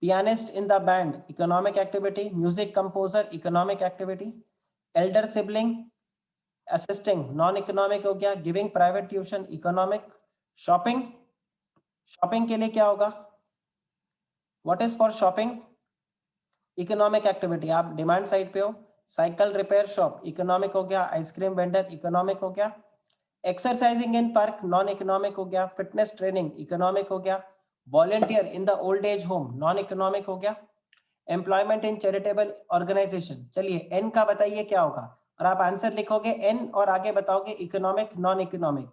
Pianist in the band economic activity. Music composer economic activity. Elder sibling assisting non economic हो गया। Giving private tuition economic. Shopping, shopping के लिए क्या होगा? What is for shopping? Economic activity, आप demand side पे हो। साइकिल रिपेयर शॉप इकोनॉमिक हो गया। आइसक्रीम वेंडर इकोनॉमिक हो गया। एक्सरसाइजिंग इन पार्क नॉन इकोनॉमिक हो गया। फिटनेस ट्रेनिंग इकोनॉमिक हो गया। Volunteer in the old age home non economic हो गया। एम्प्लॉयमेंट इन चैरिटेबल ऑर्गेनाइजेशन, चलिए एन का बताइए क्या होगा, और आप आंसर लिखोगे एन और आगे बताओगे इकोनॉमिक नॉन इकोनॉमिक।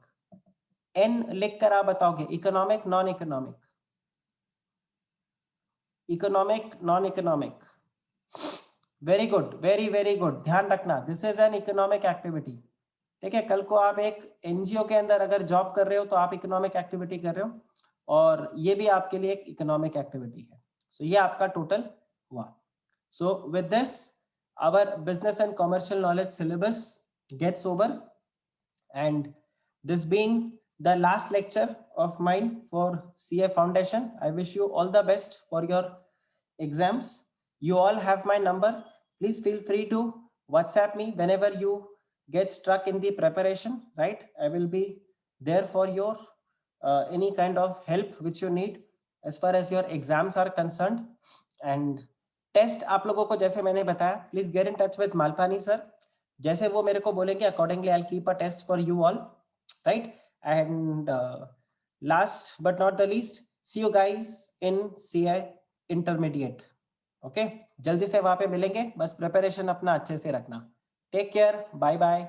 एन लिखकर आप बताओगे economic non economic, economic non economic. Very good, very good, ध्यान रखना, this is an economic activity. ठीक है, कल को आप एक एनजीओ के अंदर अगर जॉब कर रहे हो तो आप इकोनॉमिक एक्टिविटी कर रहे हो और ये भी आपके लिए एक इकोनॉमिक एक्टिविटी है। सो ये आपका टोटल हुआ। So with this our business and commercial knowledge syllabus gets over, and this being the last lecture of mine for CA Foundation, I wish you all the best for your exams. You all have my number. Please feel free to WhatsApp me whenever you get stuck in the preparation, right? I will be there for your any kind of help which you need as far as your exams are concerned. And test आप लोगों को जैसे मैंने बताया, please get in touch with Malpani sir, जैसे वो मेरे को बोलेंगे accordingly I will keep a test for you all, right? And last but not the least, see you guys in CA intermediate. Okay, जल्दी से वहां पे मिलेंगे, बस प्रिपरेशन अपना अच्छे से रखना। Take care, bye bye.